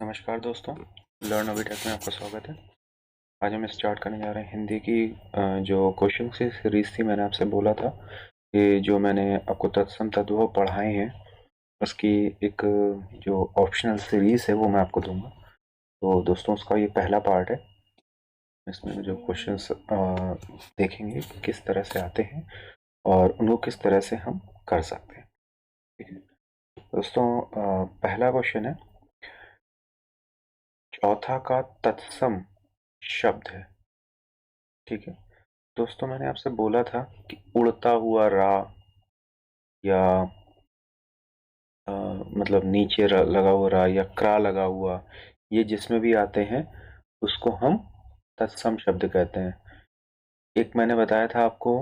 नमस्कार दोस्तों, लर्न अभी टेक में आपका स्वागत है। आज हम स्टार्ट करने जा रहे हैं हिंदी की जो क्वेश्चन से सीरीज थी। मैंने आपसे बोला था कि जो मैंने आपको तत्सम तद्भव पढ़ाए हैं उसकी एक जो ऑप्शनल सीरीज है वो मैं आपको दूंगा। तो दोस्तों उसका ये पहला पार्ट है। इसमें जो क्वेश्चंस देखेंगे किस तरह से आते हैं और उनको किस तरह से हम कर सकते हैं। ठीक है दोस्तों, पहला क्वेश्चन है, चौथा का तत्सम शब्द है। ठीक है दोस्तों, मैंने आपसे बोला था कि उड़ता हुआ रा या मतलब नीचे लगा हुआ रा या क्रा लगा हुआ, ये जिसमें भी आते हैं उसको हम तत्सम शब्द कहते हैं। एक मैंने बताया था आपको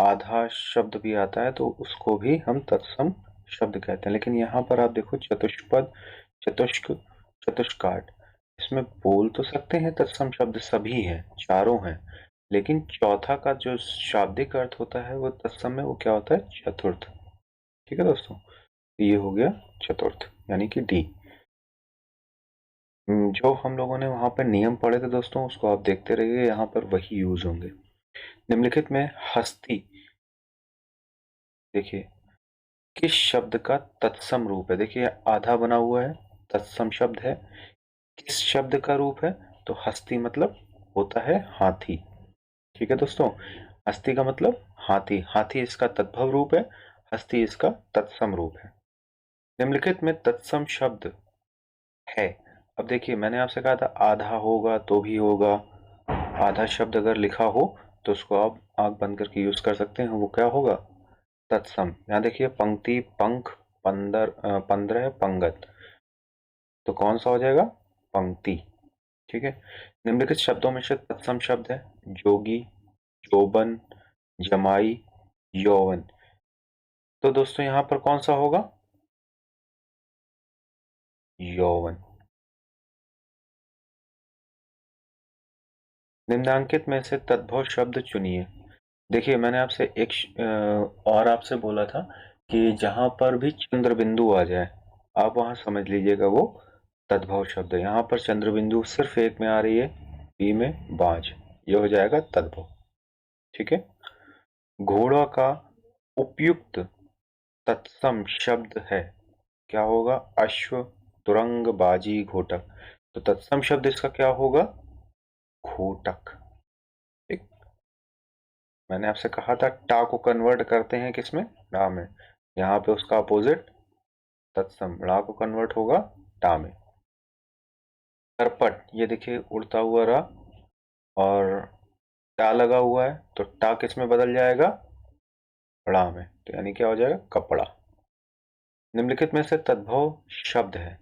आधा शब्द भी आता है तो उसको भी हम तत्सम शब्द कहते हैं। लेकिन यहाँ पर आप देखो, चतुष्पद, चतुष्क, चतुष्काट, इसमें बोल तो सकते हैं तत्सम शब्द सभी हैं, चारों हैं, लेकिन चौथा का जो शाब्दिक अर्थ होता है वो तत्सम में वो क्या होता है, चतुर्थ। ठीक है दोस्तों, ये हो गया चतुर्थ यानी कि डी। जो हम लोगों ने वहां पर नियम पढ़े थे दोस्तों उसको आप देखते रहिए, यहाँ पर वही यूज होंगे। निम्नलिखित में हस्ती, देखिए किस शब्द का तत्सम रूप है। देखिए आधा बना हुआ है, तत्सम शब्द है, किस शब्द का रूप है, तो हस्ती मतलब होता है हाथी। ठीक है दोस्तों, हस्ती का मतलब हाथी, हाथी इसका तद्भव रूप है, हस्ती इसका तत्सम रूप है। निम्नलिखित में तत्सम शब्द है। अब देखिए मैंने आपसे कहा था आधा होगा तो भी होगा, आधा शब्द अगर लिखा हो तो उसको आप आंख बंद करके यूज कर सकते हैं, वो क्या होगा, तत्सम। यहाँ देखिए पंक्ति, पंख, 15 पंगत, तो कौन सा हो जाएगा, पंक्ति। ठीक है, निम्नलिखित शब्दों में से तत्सम शब्द है जोगी, जोबन, जमाई, यौवन। तो दोस्तों यहाँ पर कौन सा होगा, यौवन। निम्नांकित में से तद्भव शब्द चुनिए। देखिए मैंने आपसे और आपसे बोला था कि जहां पर भी चंद्र बिंदु आ जाए आप वहां समझ लीजिएगा वो तद्भव शब्द है। यहाँ पर चंद्र बिंदु सिर्फ एक में आ रही है, बी में बाज, ये हो जाएगा तद्भव। ठीक है, घोड़ा का उपयुक्त तत्सम शब्द है, क्या होगा, अश्व, तुरंग, बाजी, घोटक। तो तत्सम शब्द इसका क्या होगा, घोटक। ठीक, मैंने आपसे कहा था टा को कन्वर्ट करते हैं किसमें, ड़ा में, यहाँ पे उसका अपोजिट तत्सम ड़ा को कन्वर्ट होगा टा में। करपट, ये देखिए उड़ता हुआ रा और टा लगा हुआ है तो टा किस में बदल जाएगा, ड़ा में, तो यानी क्या हो जाएगा, कपड़ा। निम्नलिखित में से तद्भव शब्द है।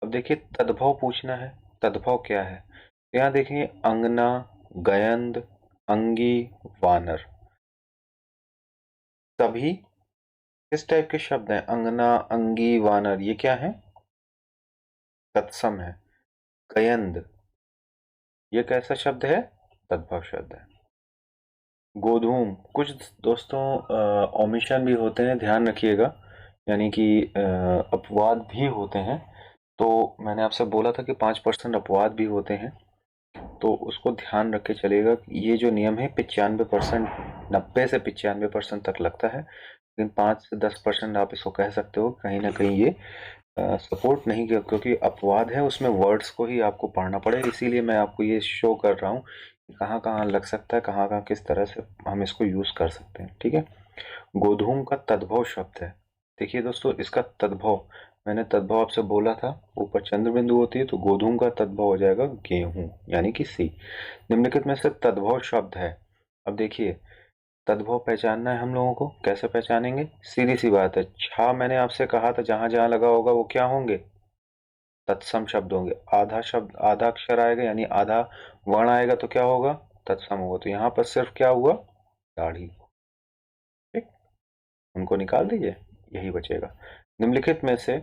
अब देखिए तद्भव पूछना है, तद्भव क्या है, तो यहाँ देखिए अंगना, गयंद, अंगी, वानर, सभी किस टाइप के शब्द हैं, अंगना, अंगी, वानर, ये क्या है, तत्सम है। गयंद, ये कैसा शब्द है, तद्भव शब्द है। गोधूम, कुछ दोस्तों ओमिशन भी होते हैं, ध्यान रखिएगा, यानी कि अपवाद भी होते हैं। तो मैंने आपसे बोला था कि 5% अपवाद भी होते हैं, तो उसको ध्यान रख के चलेगा। ये जो नियम है 95%, 90 से 95% तक लगता है, लेकिन 5 से 10% आप इसको कह सकते हो, कहीं ना कहीं ये सपोर्ट नहीं किया, क्योंकि अपवाद है उसमें वर्ड्स को ही आपको पढ़ना पड़ेगा। इसीलिए मैं आपको ये शो कर रहा हूँ कि कहाँ कहाँ लग सकता है, कहाँ कहाँ किस तरह से हम इसको यूज कर सकते हैं। ठीक है, गोधूम का तद्भव शब्द है। देखिए दोस्तों इसका तद्भव, मैंने तद्भव आपसे बोला था ऊपर चंद्र बिंदु होती है, तो गोधूम का तद्भव हो जाएगा गेहूं यानी कि सी। निम्नलिखित में से तद्भव शब्द है। अब देखिए तद्भव पहचानना है हम लोगों को, कैसे पहचानेंगे, सीधी सी बात है, छा मैंने आपसे कहा था जहां जहां लगा होगा वो क्या होंगे, तत्सम शब्द होंगे। आधा शब्द, आधा अक्षर आएगा यानी आधा वर्ण आएगा तो क्या होगा, तत्सम होगा। तो यहाँ पर सिर्फ क्या हुआ, दाढ़ी। ठीक, उनको निकाल दीजिए, यही बचेगा। निम्नलिखित में से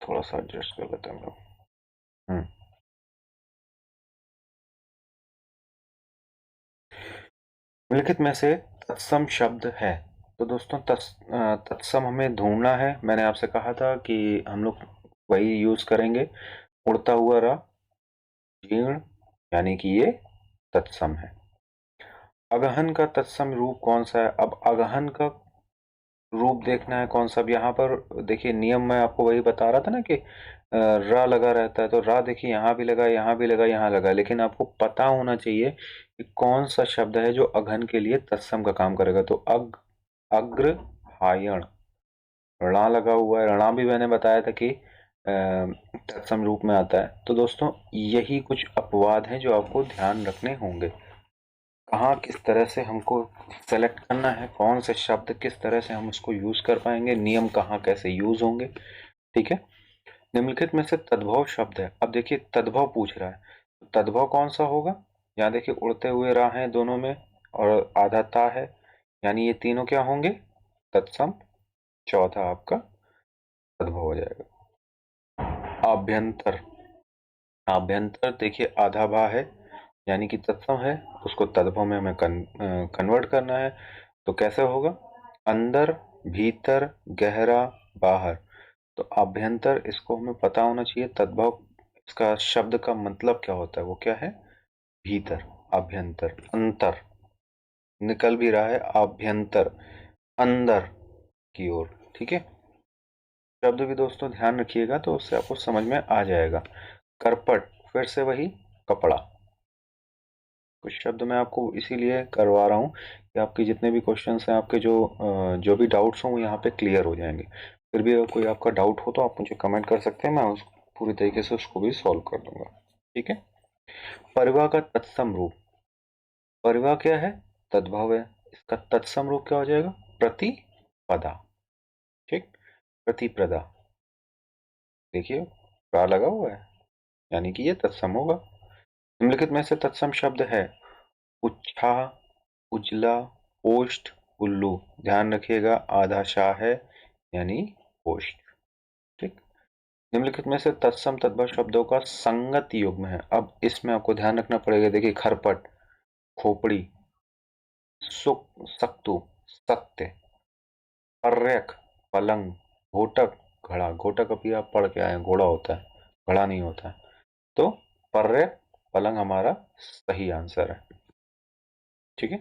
थोड़ा सा एडजस्ट कर लेते हैं हम लोग। निम्नलिखित में से तत्सम शब्द है, तो दोस्तों तत्सम हमें ढूंढना है। मैंने आपसे कहा था कि हम लोग वही यूज करेंगे, उड़ता हुआ रा, जीर्ण, यानी कि ये तत्सम है। अगहन का तत्सम रूप कौन सा है? अब अगहन का रूप देखना है कौन सा। अब यहाँ पर देखिए, नियम मैं आपको वही बता रहा था ना कि रा लगा रहता है, तो रा देखिए यहाँ भी लगा, यहाँ भी लगा, यहाँ लगा, लेकिन आपको पता होना चाहिए कि कौन सा शब्द है जो अघन के लिए तत्सम का काम करेगा। तो अग्र हायण, ऋणा लगा हुआ है, ऋणा भी मैंने बताया था कि तत्सम रूप में आता है। तो दोस्तों यही कुछ अपवाद हैं जो आपको ध्यान रखने होंगे। कहाँ किस तरह से हमको सेलेक्ट करना है, कौन से शब्द किस तरह से हम उसको यूज कर पाएंगे, नियम कहाँ कैसे यूज होंगे। ठीक है। निम्नलिखित में से तद्भव शब्द है। अब देखिए तद्भव पूछ रहा है, तो तद्भव कौन सा होगा? यहाँ देखिए उड़ते हुए राह हैं दोनों में, और आधा ता है, यानी ये तीनों क्या होंगे? तत्सम। चौथा आपका तद्भव हो जाएगा। आभ्यंतर, आभ्यंतर देखिए आधा भा है, यानी कि तत्सम है, उसको तद्भव में हमें कन्वर्ट करना है। तो कैसे होगा? अंदर, भीतर, गहरा, बाहर। तो आभ्यंतर, इसको हमें पता होना चाहिए। तद्भव, इसका शब्द का मतलब क्या होता है? वो क्या है? भीतर, आभ्यंतर, अंतर, निकल भी रहा है आभ्यंतर, अंदर की ओर। ठीक है। शब्द भी दोस्तों ध्यान रखिएगा तो उससे आपको समझ में आ जाएगा। करपट, फिर से वही कपड़ा। कुछ शब्द मैं आपको इसीलिए करवा रहा हूँ कि आपके जितने भी क्वेश्चंस हैं, आपके जो भी डाउट्स हों वो यहाँ पे क्लियर हो जाएंगे। फिर भी अगर कोई आपका डाउट हो तो आप मुझे कमेंट कर सकते हैं, मैं उस पूरी तरीके से उसको भी सॉल्व कर दूंगा। ठीक है। परिवा का तत्सम रूप, परिवा क्या है? तद्भव है, इसका तत्सम रूप क्या हो जाएगा? प्रतिपदा। ठीक, प्रतिप्रदा। देखिए प्रा लगा हुआ है, यानी कि ये तत्सम होगा। निम्नलिखित में से तत्सम शब्द है उच्छा, उजला, ओष्ठ, उल्लू। ध्यान रखिएगा आधा शाह है, यानी ओष्ठ। ठीक। निम्नलिखित में से तत्सम तद्भव शब्दों का संगत युग्म है। अब इसमें आपको ध्यान रखना पड़ेगा। देखिए खरपट, खोपड़ी, सुक, सक्तु, सत्य, पर्यक, पलंग, घोटक, घड़ा। घोटक अभी आप पढ़ के आए, घोड़ा होता है, घड़ा नहीं होता है। तो पर्यक, पलंग हमारा सही आंसर है। ठीक है।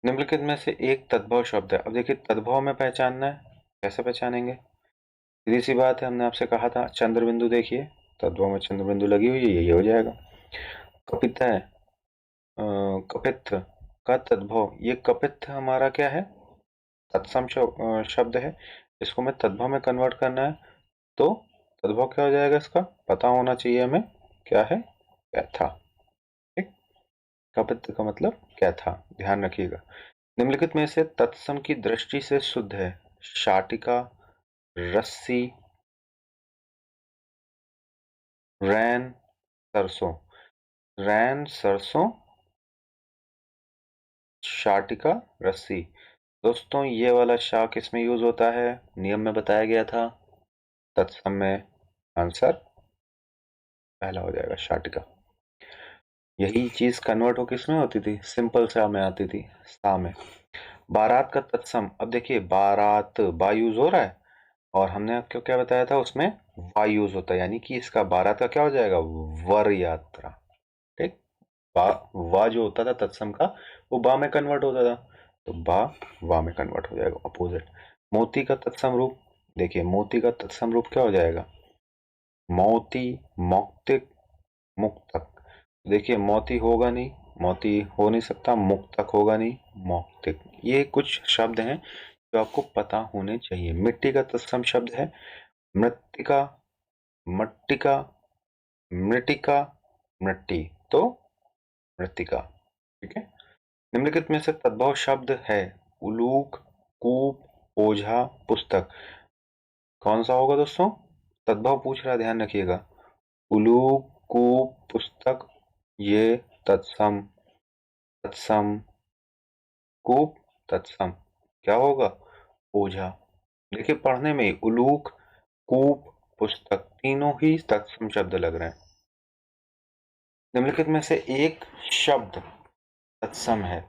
निम्नलिखित में से एक तद्भव शब्द है। अब देखिए तद्भव में पहचानना है, कैसे पहचानेंगे? सीधी सी बात है, हमने आपसे कहा था चंद्र बिंदु। देखिए तद्भव में चंद्र बिंदु लगी हुई है, यही हो जाएगा। कपित है, कपित्थ का तद्भव, ये कपित्थ हमारा क्या है? तत्सम शब्द है। इसको मैं तद्भव में कन्वर्ट करना है, तो तद्भव क्या हो जाएगा? इसका पता होना चाहिए हमें, क्या है? कैथा। ठीक। कपित्थ का मतलब कैथा, ध्यान रखिएगा। निम्नलिखित में से तत्सम की दृष्टि से शुद्ध है। शाटिका, रस्सी, रैन, सरसों। रैन, सरसों, शाटिका, रस्सी। दोस्तों ये वाला शा किस में यूज होता है? नियम में बताया गया था, तत्सम में। आंसर पहला हो जाएगा, शाटिका। यही चीज कन्वर्ट हो किस में होती थी? सिंपल सा में आती थी, सा में। बारात का तत्सम, अब देखिए बारात बा यूज हो रहा है, और हमने आपको क्या बताया था? उसमें वा यूज होता है, यानी कि इसका बारात का क्या हो जाएगा? वर यात्रा। ठीक। बा, वा जो होता था तत्सम का, वो बा में कन्वर्ट होता था, तो बा वा में कन्वर्ट हो जाएगा, अपोजिट। मोती का तत्सम रूप, देखिए मोती का तत्सम रूप क्या हो जाएगा? मोती, मौक्तिक, मुक्तक। देखिए मोती होगा नहीं, मोती हो नहीं सकता, मुक्तक होगा नहीं, मौक्तिक। ये कुछ शब्द हैं जो आपको पता होने चाहिए। मिट्टी का तत्सम शब्द है मृत्तिका, मट्टिका, मृटिका, मृट्टी। तो मृत्तिका। ठीक है। निम्नलिखित में से तद्भव शब्द है उलूक, कूप, ओझा, पुस्तक। कौन सा होगा दोस्तों? तद्भव पूछ रहा है, ध्यान रखिएगा। उलूक, कूप, पुस्तक, ये तत्सम, तत्सम, कूप, तत्सम। क्या होगा? ओझा। देखिए पढ़ने में ही उलूक, कूप, पुस्तक, तीनों ही तत्सम शब्द लग रहे हैं। निम्नलिखित में से एक शब्द तत्सम है।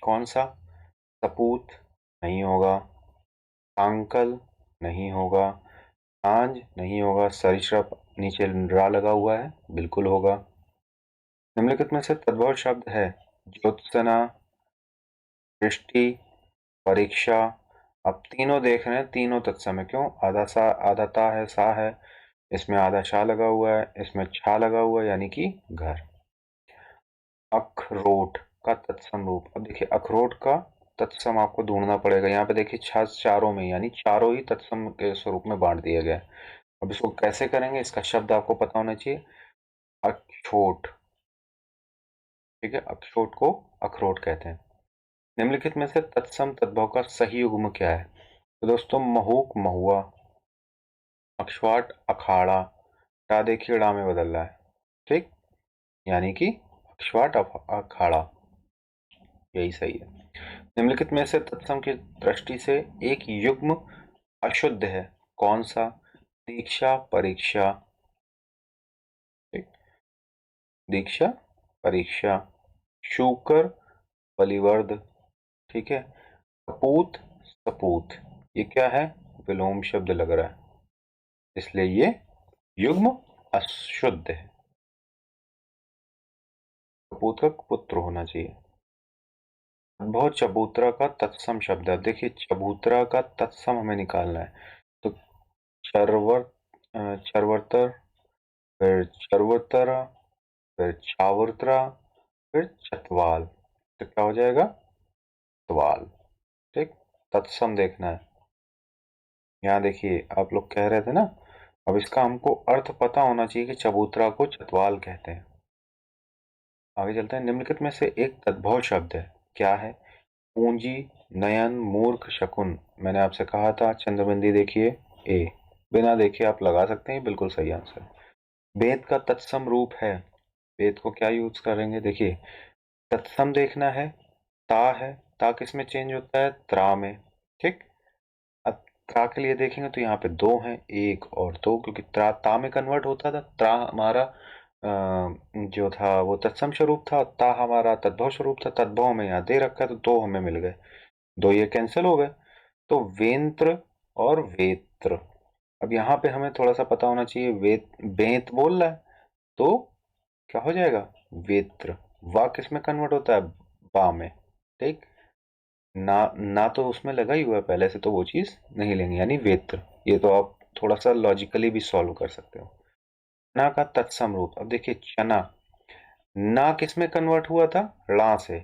कौन सा? सपूत नहीं होगा, सांकल नहीं होगा, सांझ नहीं होगा, सरिसृप नीचे रा लगा हुआ है बिल्कुल होगा। निम्नलिखित में से तद्भव शब्द है ज्योत्सना, दृष्टि, परीक्षा। अब तीनों देख रहे हैं, तीनों तत्सम है। क्यों? आधा सा, आधा ता है, सा है, इसमें आधा शा लगा हुआ है, इसमें छा लगा हुआ है, यानी कि घर। अखरोट का तत्सम रूप। अब देखिए अखरोट का तत्सम आपको ढूंढना पड़ेगा। यहाँ पे देखिए चारों में, यानी चारों ही तत्सम के स्वरूप में बांट दिया गया है। अब इसको कैसे करेंगे, इसका शब्द आपको पता होना चाहिए। अक्षोट, ठीक है, अक्षोट को अखरोट कहते हैं। निम्नलिखित में से तत्सम तद्भव का सही युग्म क्या है? तो दोस्तों महूक महुआ, अक्षवाट अखाड़ा, टा देखिए ड़ा में बदल रहा है, ठीक, यानी कि अक्षवाट अखाड़ा, यही सही है। निम्नलिखित में से तत्सम की दृष्टि से एक युग्म अशुद्ध है, कौन सा? दीक्षा परीक्षा, ठीक, दीक्षा परीक्षा। शूकर बलिवर्द, ठीक है। कपूत सपूत, ये क्या है? विलोम शब्द लग रहा है, इसलिए ये युग्म अशुद्ध है। कपूत का पुत्र होना चाहिए। बहुत चबूतरा का तत्सम शब्द है। देखिए चबूतरा का तत्सम हमें निकालना है। तो चरवर चरवर्तर, फिर चरवतरा, फिर चावरतरा, फिर चतवाल, तो क्या हो जाएगा? तवाल, ठीक। तत्सम देखना है। यहाँ देखिए आप लोग कह रहे थे ना, अब इसका हमको अर्थ पता होना चाहिए कि चबूतरा को चतवाल कहते हैं। आगे चलते हैं। निम्नलिखित में से एक तद्भव शब्द है, क्या है? पूंजी, नयन, मूर्ख, शकुन। मैंने आपसे कहा था चंद्रबिंदी देखिए, ए, बिना देखे आप लगा सकते हैं, बिल्कुल सही आंसर। वेद का तत्सम रूप है, वेद को क्या यूज करेंगे? देखिए तत्सम देखना है, ता है, ता किस में चेंज होता है? त्रा में, ठीक। अब त्रा के लिए देखेंगे तो यहाँ पे दो हैं, एक और दो, क्योंकि त्रा ता में कन्वर्ट होता था। त्रा हमारा जो था वो तत्सम स्वरूप था, ता हमारा तद्भव स्वरूप था। तद्भव में यहाँ दे रखा है तो दो हमें मिल गए, दो ये कैंसिल हो गए, तो वेंत्र और वेत्र। अब यहाँ पे हमें थोड़ा सा पता होना चाहिए, बेंत बोल रहा है तो क्या हो जाएगा? वेत्र। वा किस में कन्वर्ट होता है? बा में, ठीक। ना ना तो उसमें लगा ही हुआ है पहले से, तो वो चीज नहीं लेंगे, यानी वेत्र। ये तो आप थोड़ा सा लॉजिकली भी सॉल्व कर सकते हो। ना का तत्सम रूप। अब देखिए चना, ना किस में कन्वर्ट हुआ था? ला से,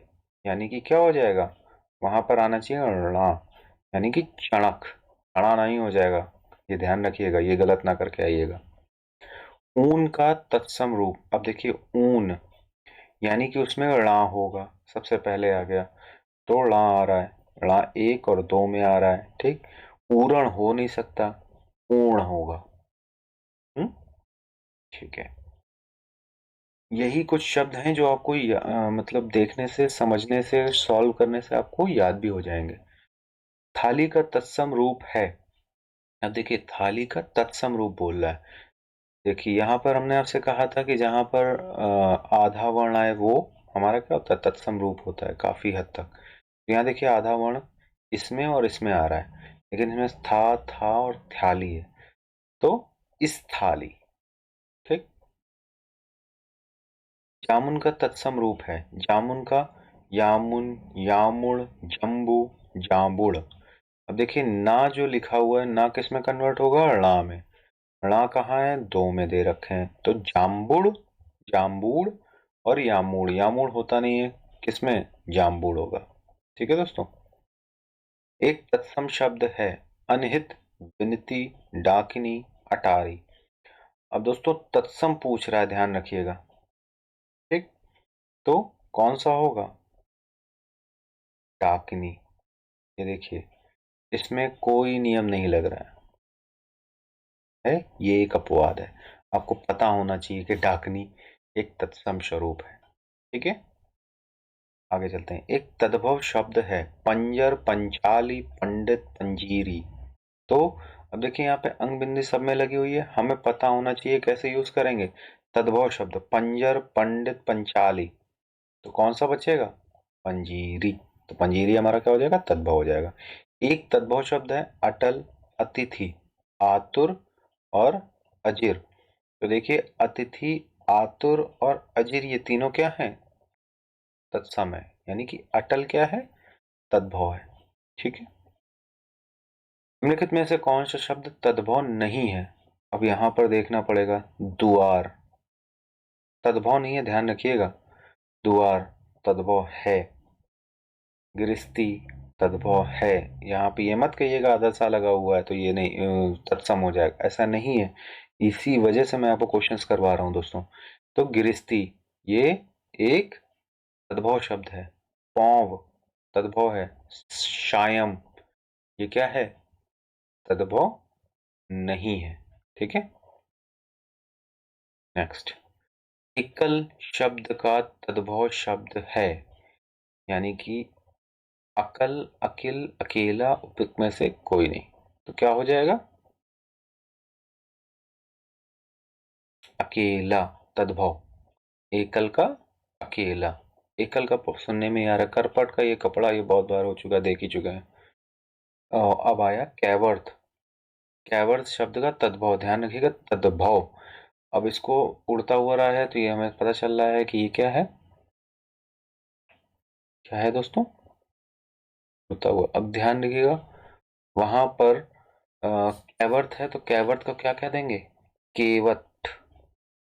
यानी कि क्या हो जाएगा? वहां पर आना चाहिए ला, यानी कि चणक, अड़ा नहीं हो जाएगा, ये ध्यान रखिएगा, ये गलत ना करके आइएगा। ऊन का तत्सम रूप। अब देखिए ऊन, यानी कि उसमें ड़ा होगा, सबसे पहले आ गया, तो ड़ा आ रहा है, ड़ा एक और दो में आ रहा है, ठीक। ऊरण हो नहीं सकता, ऊर्ण होगा, ठीक है। यही कुछ शब्द हैं जो आपको मतलब देखने से, समझने से, सॉल्व करने से आपको याद भी हो जाएंगे। थाली का तत्सम रूप है। अब देखिए थाली का तत्सम रूप बोल रहा है। देखिए यहाँ पर हमने आपसे कहा था कि जहां पर आधा वर्ण आए वो हमारा क्या होता है? तत्सम रूप होता है काफी हद तक। तो यहाँ देखिए आधा वर्ण इसमें और इसमें आ रहा है, लेकिन इसमें था और थाली है, तो इस थाली, ठीक। जामुन का तत्सम रूप है। जामुन का यामुन, यामुड़, जम्बू, जामुड़। अब देखिए ना जो लिखा हुआ है, ना किस में कन्वर्ट होगा? णा में। णा कहाँ है? दो में दे रखे हैं, तो जाम्बुड़, जाम्बूड़ और यामूड़। यामूड़ होता नहीं है, किसमें? जाम्बूड़ होगा, ठीक है दोस्तों। एक तत्सम शब्द है अनहित, विनती, डाकिनी, अटारी। अब दोस्तों तत्सम पूछ रहा है, ध्यान रखिएगा, ठीक। तो कौन सा होगा? डाकिनी। ये देखिए इसमें कोई नियम नहीं लग रहा है, ये एक अपवाद है। आपको पता होना चाहिए कि डाकनी एक तत्सम स्वरूप है, ठीक है। आगे चलते हैं। एक तद्भव शब्द है पंजर, पंचाली, पंडित, पंजीरी। तो अब देखिए यहाँ पे अंग बिंदी सब में लगी हुई है, हमें पता होना चाहिए कैसे यूज करेंगे। तद्भव शब्द पंजर, पंडित, पंचाली, तो कौन सा बचेगा? पंजीरी, तो पंजीरी हमारा क्या हो जाएगा, तद्भव हो जाएगा। एक तद्भव शब्द है अटल, अतिथि, आतुर और अजिर। तो देखिए अतिथि, आतुर और अजिर ये तीनों क्या है, तत्सम है, यानी कि अटल क्या है, तद्भव है। ठीक है, निम्नलिखित में से कौन सा शब्द तद्भव नहीं है? अब यहां पर देखना पड़ेगा। द्वार तद्भव नहीं है, ध्यान रखिएगा। द्वार तद्भव है। गृहस्थी तद्भव है। यहाँ पे ये मत कहिएगा आधा सा लगा हुआ है तो ये नहीं तत्सम हो जाएगा, ऐसा नहीं है। इसी वजह से मैं आपको क्वेश्चंस करवा रहा हूँ दोस्तों। तो गृहस्थी ये एक तद्भव शब्द है। पौंव तद्भव है। शायम ये क्या है, तद्भव नहीं है। ठीक है, नेक्स्ट। एकल शब्द का तद्भव शब्द है, यानी कि अकल, अकिल, अकेला, उपयुक्त में से कोई नहीं, तो क्या हो जाएगा, अकेला तद्भव। एकल का अकेला, एकल का सुनने में आ रहा है, करपट का ये कपड़ा, ये बहुत बार हो चुका है, देख ही चुके हैं। अब आया कैवर्थ। कैवर्थ शब्द का तद्भव, ध्यान रखिएगा, तद्भव। अब इसको उड़ता हुआ रहा है तो ये हमें पता चल रहा है कि ये क्या है, क्या है दोस्तों, उड़ता हुआ। अब ध्यान रखिएगा, वहां पर कैवर्थ है तो कैवर्थ को क्या कह देंगे, केवट।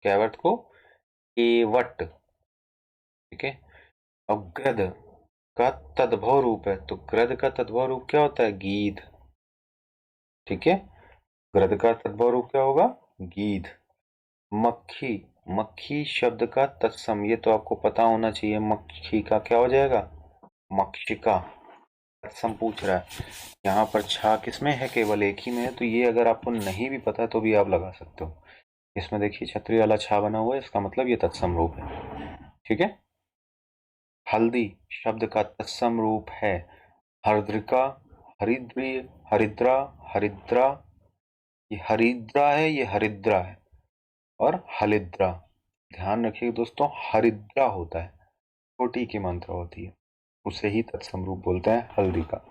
कैवर्थ को केवट। ठीक है, अब गृध का तद्भव रूप है, तो गृध का तद्भव रूप क्या होता है, गीध। ठीक है, गृध का तद्भव रूप क्या होगा, गीध। मक्खी, मक्खी शब्द का तत्सम, ये तो आपको पता होना चाहिए, मक्खी का क्या हो जाएगा, मक्षिका। तत्सम पूछ रहा है, यहाँ पर छा किसमें है, केवल एक ही में है, तो ये अगर आपको नहीं भी पता तो भी आप लगा सकते हो। इसमें देखिए छतरी वाला छा बना हुआ है, इसका मतलब ये तत्सम रूप है। ठीक है, हल्दी शब्द का तत्सम रूप है हरिद्रिका, हरिद्री, हरिद्रा, हरिद्रा। ये हरिद्रा है, ये हरिद्रा है, और हलिद्रा। ध्यान रखिए दोस्तों, हरिद्रा होता है, छोटी की मात्रा होती है, उसे ही तत्सम रूप बोलते हैं हल्दी का।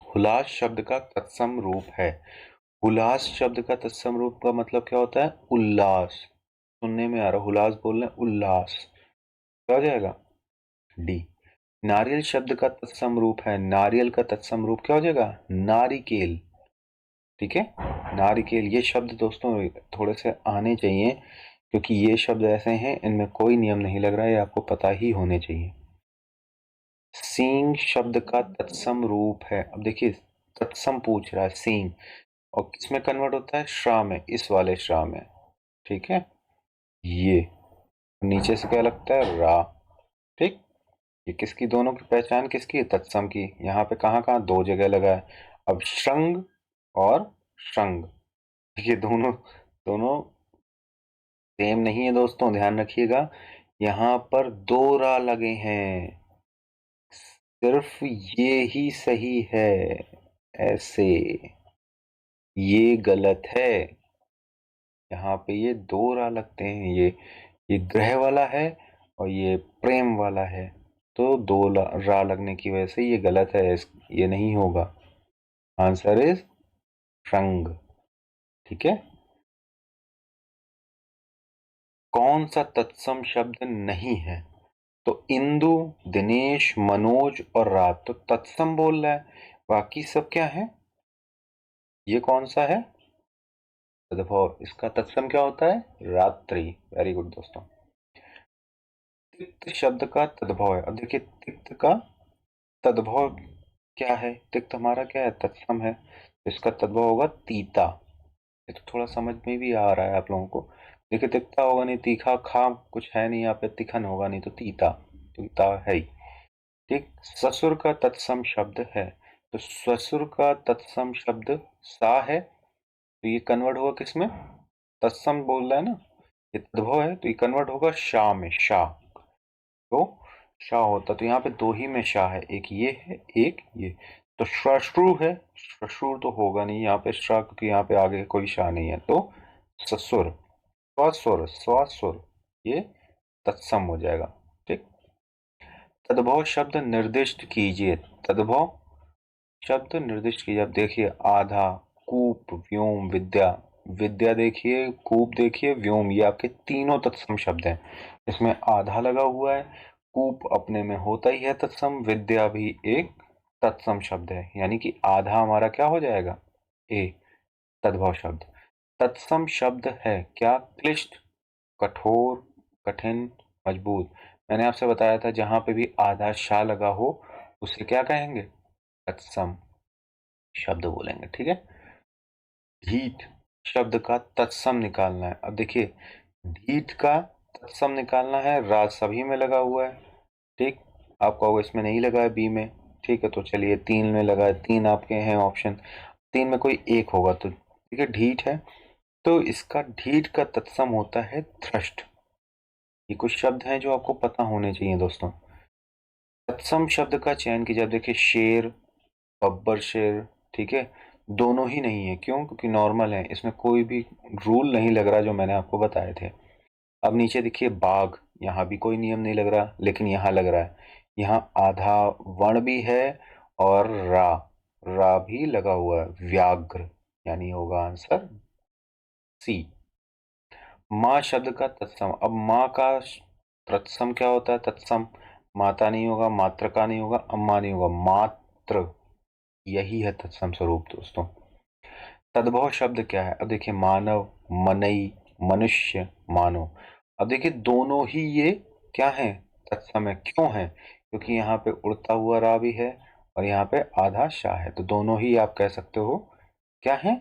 हुलास शब्द का तत्सम रूप है, हुलास शब्द का तत्सम रूप का मतलब क्या होता है, उल्लास। सुनने में आ रहा, हुलास बोल रहे हैं, उल्लास, क्या हो जाएगा, डी। नारियल शब्द का तत्सम रूप है, नारियल का तत्सम रूप क्या हो जाएगा, नारिकेल। ठीक है, नारिकेल। ये शब्द दोस्तों थोड़े से आने चाहिए, क्योंकि ये शब्द ऐसे हैं इनमें कोई नियम नहीं लग रहा है, ये आपको पता ही होने चाहिए। सींग शब्द का तत्सम रूप है, अब देखिए तत्सम पूछ रहा है, सींग, और किसमें कन्वर्ट होता है, श्रा में, इस वाले श्रा में। ठीक है, ये नीचे से क्या लगता है, रा। ठीक, ये किसकी, दोनों की पहचान किसकी है, तत्सम की। यहाँ पे कहाँ कहाँ, दो जगह लगा है। अब श्रृंग और श्रृंग, ये दोनों दोनों सेम नहीं है दोस्तों, ध्यान रखिएगा। यहाँ पर दो रा लगे हैं, सिर्फ ये ही सही है, ऐसे ये गलत है। यहाँ पे ये दो रा लगते हैं, ये ग्रह वाला है और ये प्रेम वाला है, तो दो रा लगने की वजह से ये गलत है, ये नहीं होगा। आंसर इज श्रृंग। ठीक है, कौन सा तत्सम शब्द नहीं है, तो इंदु, दिनेश, मनोज और रात, तो तत्सम बोल रहा है, बाकी सब क्या है, ये कौन सा है, तद्भव। इसका तत्सम क्या होता है, रात्रि। वेरी गुड दोस्तों। तिक्त शब्द का तद्भव है, अब देखिए तिक्त का तद्भव क्या है, तिक्त हमारा क्या है, तत्सम है, तो इसका तद्भव होगा तीता। ये तो थोड़ा समझ में भी आ रहा है आप लोगों को। देखिए तिक्ता होगा नहीं, तीखा खा कुछ है नहीं यहाँ पे, तिखन होगा नहीं, तो तीता, तीता है ही। ठीक, ससुर का तत्सम शब्द है, तो ससुर का तत्सम शब्द सा है, तो ये कन्वर्ट होगा किसमें, तत्सम बोल रहा है ना, ये तद्भव है, तो ये कन्वर्ट होगा शाह में, शाह। तो शाह होता, तो यहाँ पे दो ही में शाह है, एक ये है, एक ये, तो श्वाश्रु है, श्वश्रु तो होगा नहीं यहाँ पे श्रा, क्योंकि यहाँ पे आगे कोई शाह नहीं है, तो ससुर, स्वसुर, स्वसुर, ये तत्सम हो जाएगा। ठीक, तद्भव शब्द निर्दिष्ट कीजिए। तद्भव शब्द निर्दिष्ट कीजिए। अब देखिए आधा, कूप, व्योम, विद्या। विद्या देखिए, कूप देखिए, व्योम, ये आपके तीनों तत्सम शब्द हैं। इसमें आधा लगा हुआ है, कूप अपने में होता ही है तत्सम, विद्या भी एक तत्सम शब्द है, यानी कि आधा हमारा क्या हो जाएगा, ए, तद्भव शब्द। तत्सम शब्द है क्या, क्लिष्ट, कठोर, कठिन, मजबूत। मैंने आपसे बताया था जहां पे भी आधा शा लगा हो उसे क्या कहेंगे, तत्सम शब्द बोलेंगे। ठीक है। ढीठ शब्द का तत्सम निकालना है। अब देखिए ढीठ का तत्सम निकालना है, राज सभी में लगा हुआ है। ठीक, आपका वो इसमें नहीं लगा है, बी में। ठीक है, तो चलिए तीन में लगा है, तीन आपके हैं ऑप्शन, तीन में कोई एक होगा तो ठीक है, ढीठ है। तो इसका ढीठ का तत्सम होता है थ्रस्ट। ये कुछ शब्द हैं जो आपको पता होने चाहिए दोस्तों। तत्सम शब्द का चयन कीजिए। अब देखिए शेर, बब्बर शेर, ठीक है, दोनों ही नहीं है। क्यों? क्योंकि नॉर्मल है, इसमें कोई भी रूल नहीं लग रहा जो मैंने आपको बताए थे। अब नीचे देखिए बाघ, यहाँ भी कोई नियम नहीं लग रहा, लेकिन यहाँ लग रहा है। यहाँ आधा वर्ण भी है और रा भी लगा हुआ है, व्याघ्र, यानी होगा आंसर सी। माँ शब्द का तत्सम। अब माँ का तत्सम क्या होता है, तत्सम माता नहीं होगा, मात्र का नहीं होगा, अम्मा नहीं होगा, मात्र, यही है तत्सम स्वरूप दोस्तों। तद्भव शब्द क्या है? अब देखिए मानव, मनई, मनुष्य, मानव। अब देखिए दोनों ही ये क्या है, तत्सम है। क्यों है? क्योंकि यहाँ पे उड़ता हुआ रा भी है और यहाँ पे आधा शाह है, तो दोनों ही आप कह सकते हो क्या है,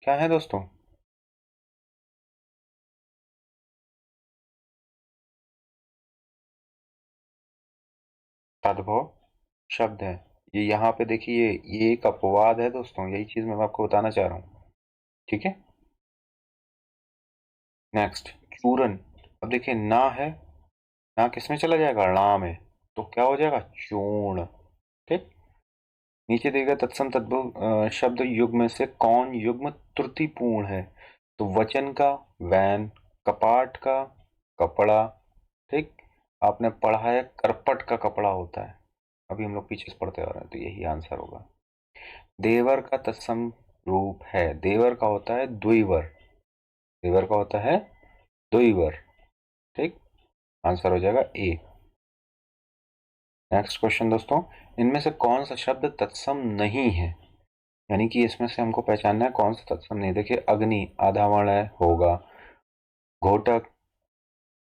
क्या है दोस्तों, तद्भव शब्द है। ये यहाँ पे देखिए ये एक अपवाद है दोस्तों, यही चीज मैं आपको बताना चाह रहा हूँ। ठीक है। नेक्स्ट, चूरन। अब देखिए ना है, ना किसमें चला जाएगा, णा में, तो क्या हो जाएगा, चूर्ण। ठीक। नीचे दिए गए तत्सम तद्भव शब्द युग्म में से कौन युग्म त्रुटिपूर्ण है? तो वचन का वैन, कपाट का कपड़ा, ठीक, आपने पढ़ा है करपट का कपड़ा होता है, अभी हम लोग पीछे से पढ़ते आ रहे हैं, तो यही आंसर होगा। देवर का तत्सम रूप है, देवर का होता है द्विवर, देवर का होता है द्विवर। ठीक, आंसर हो जाएगा ए। नेक्स्ट क्वेश्चन दोस्तों, इनमें से कौन सा शब्द तत्सम नहीं है, यानी कि इसमें से हमको पहचानना है कौन सा तत्सम नहीं। देखिए अग्नि आधा वर्ण है, होगा, घोटक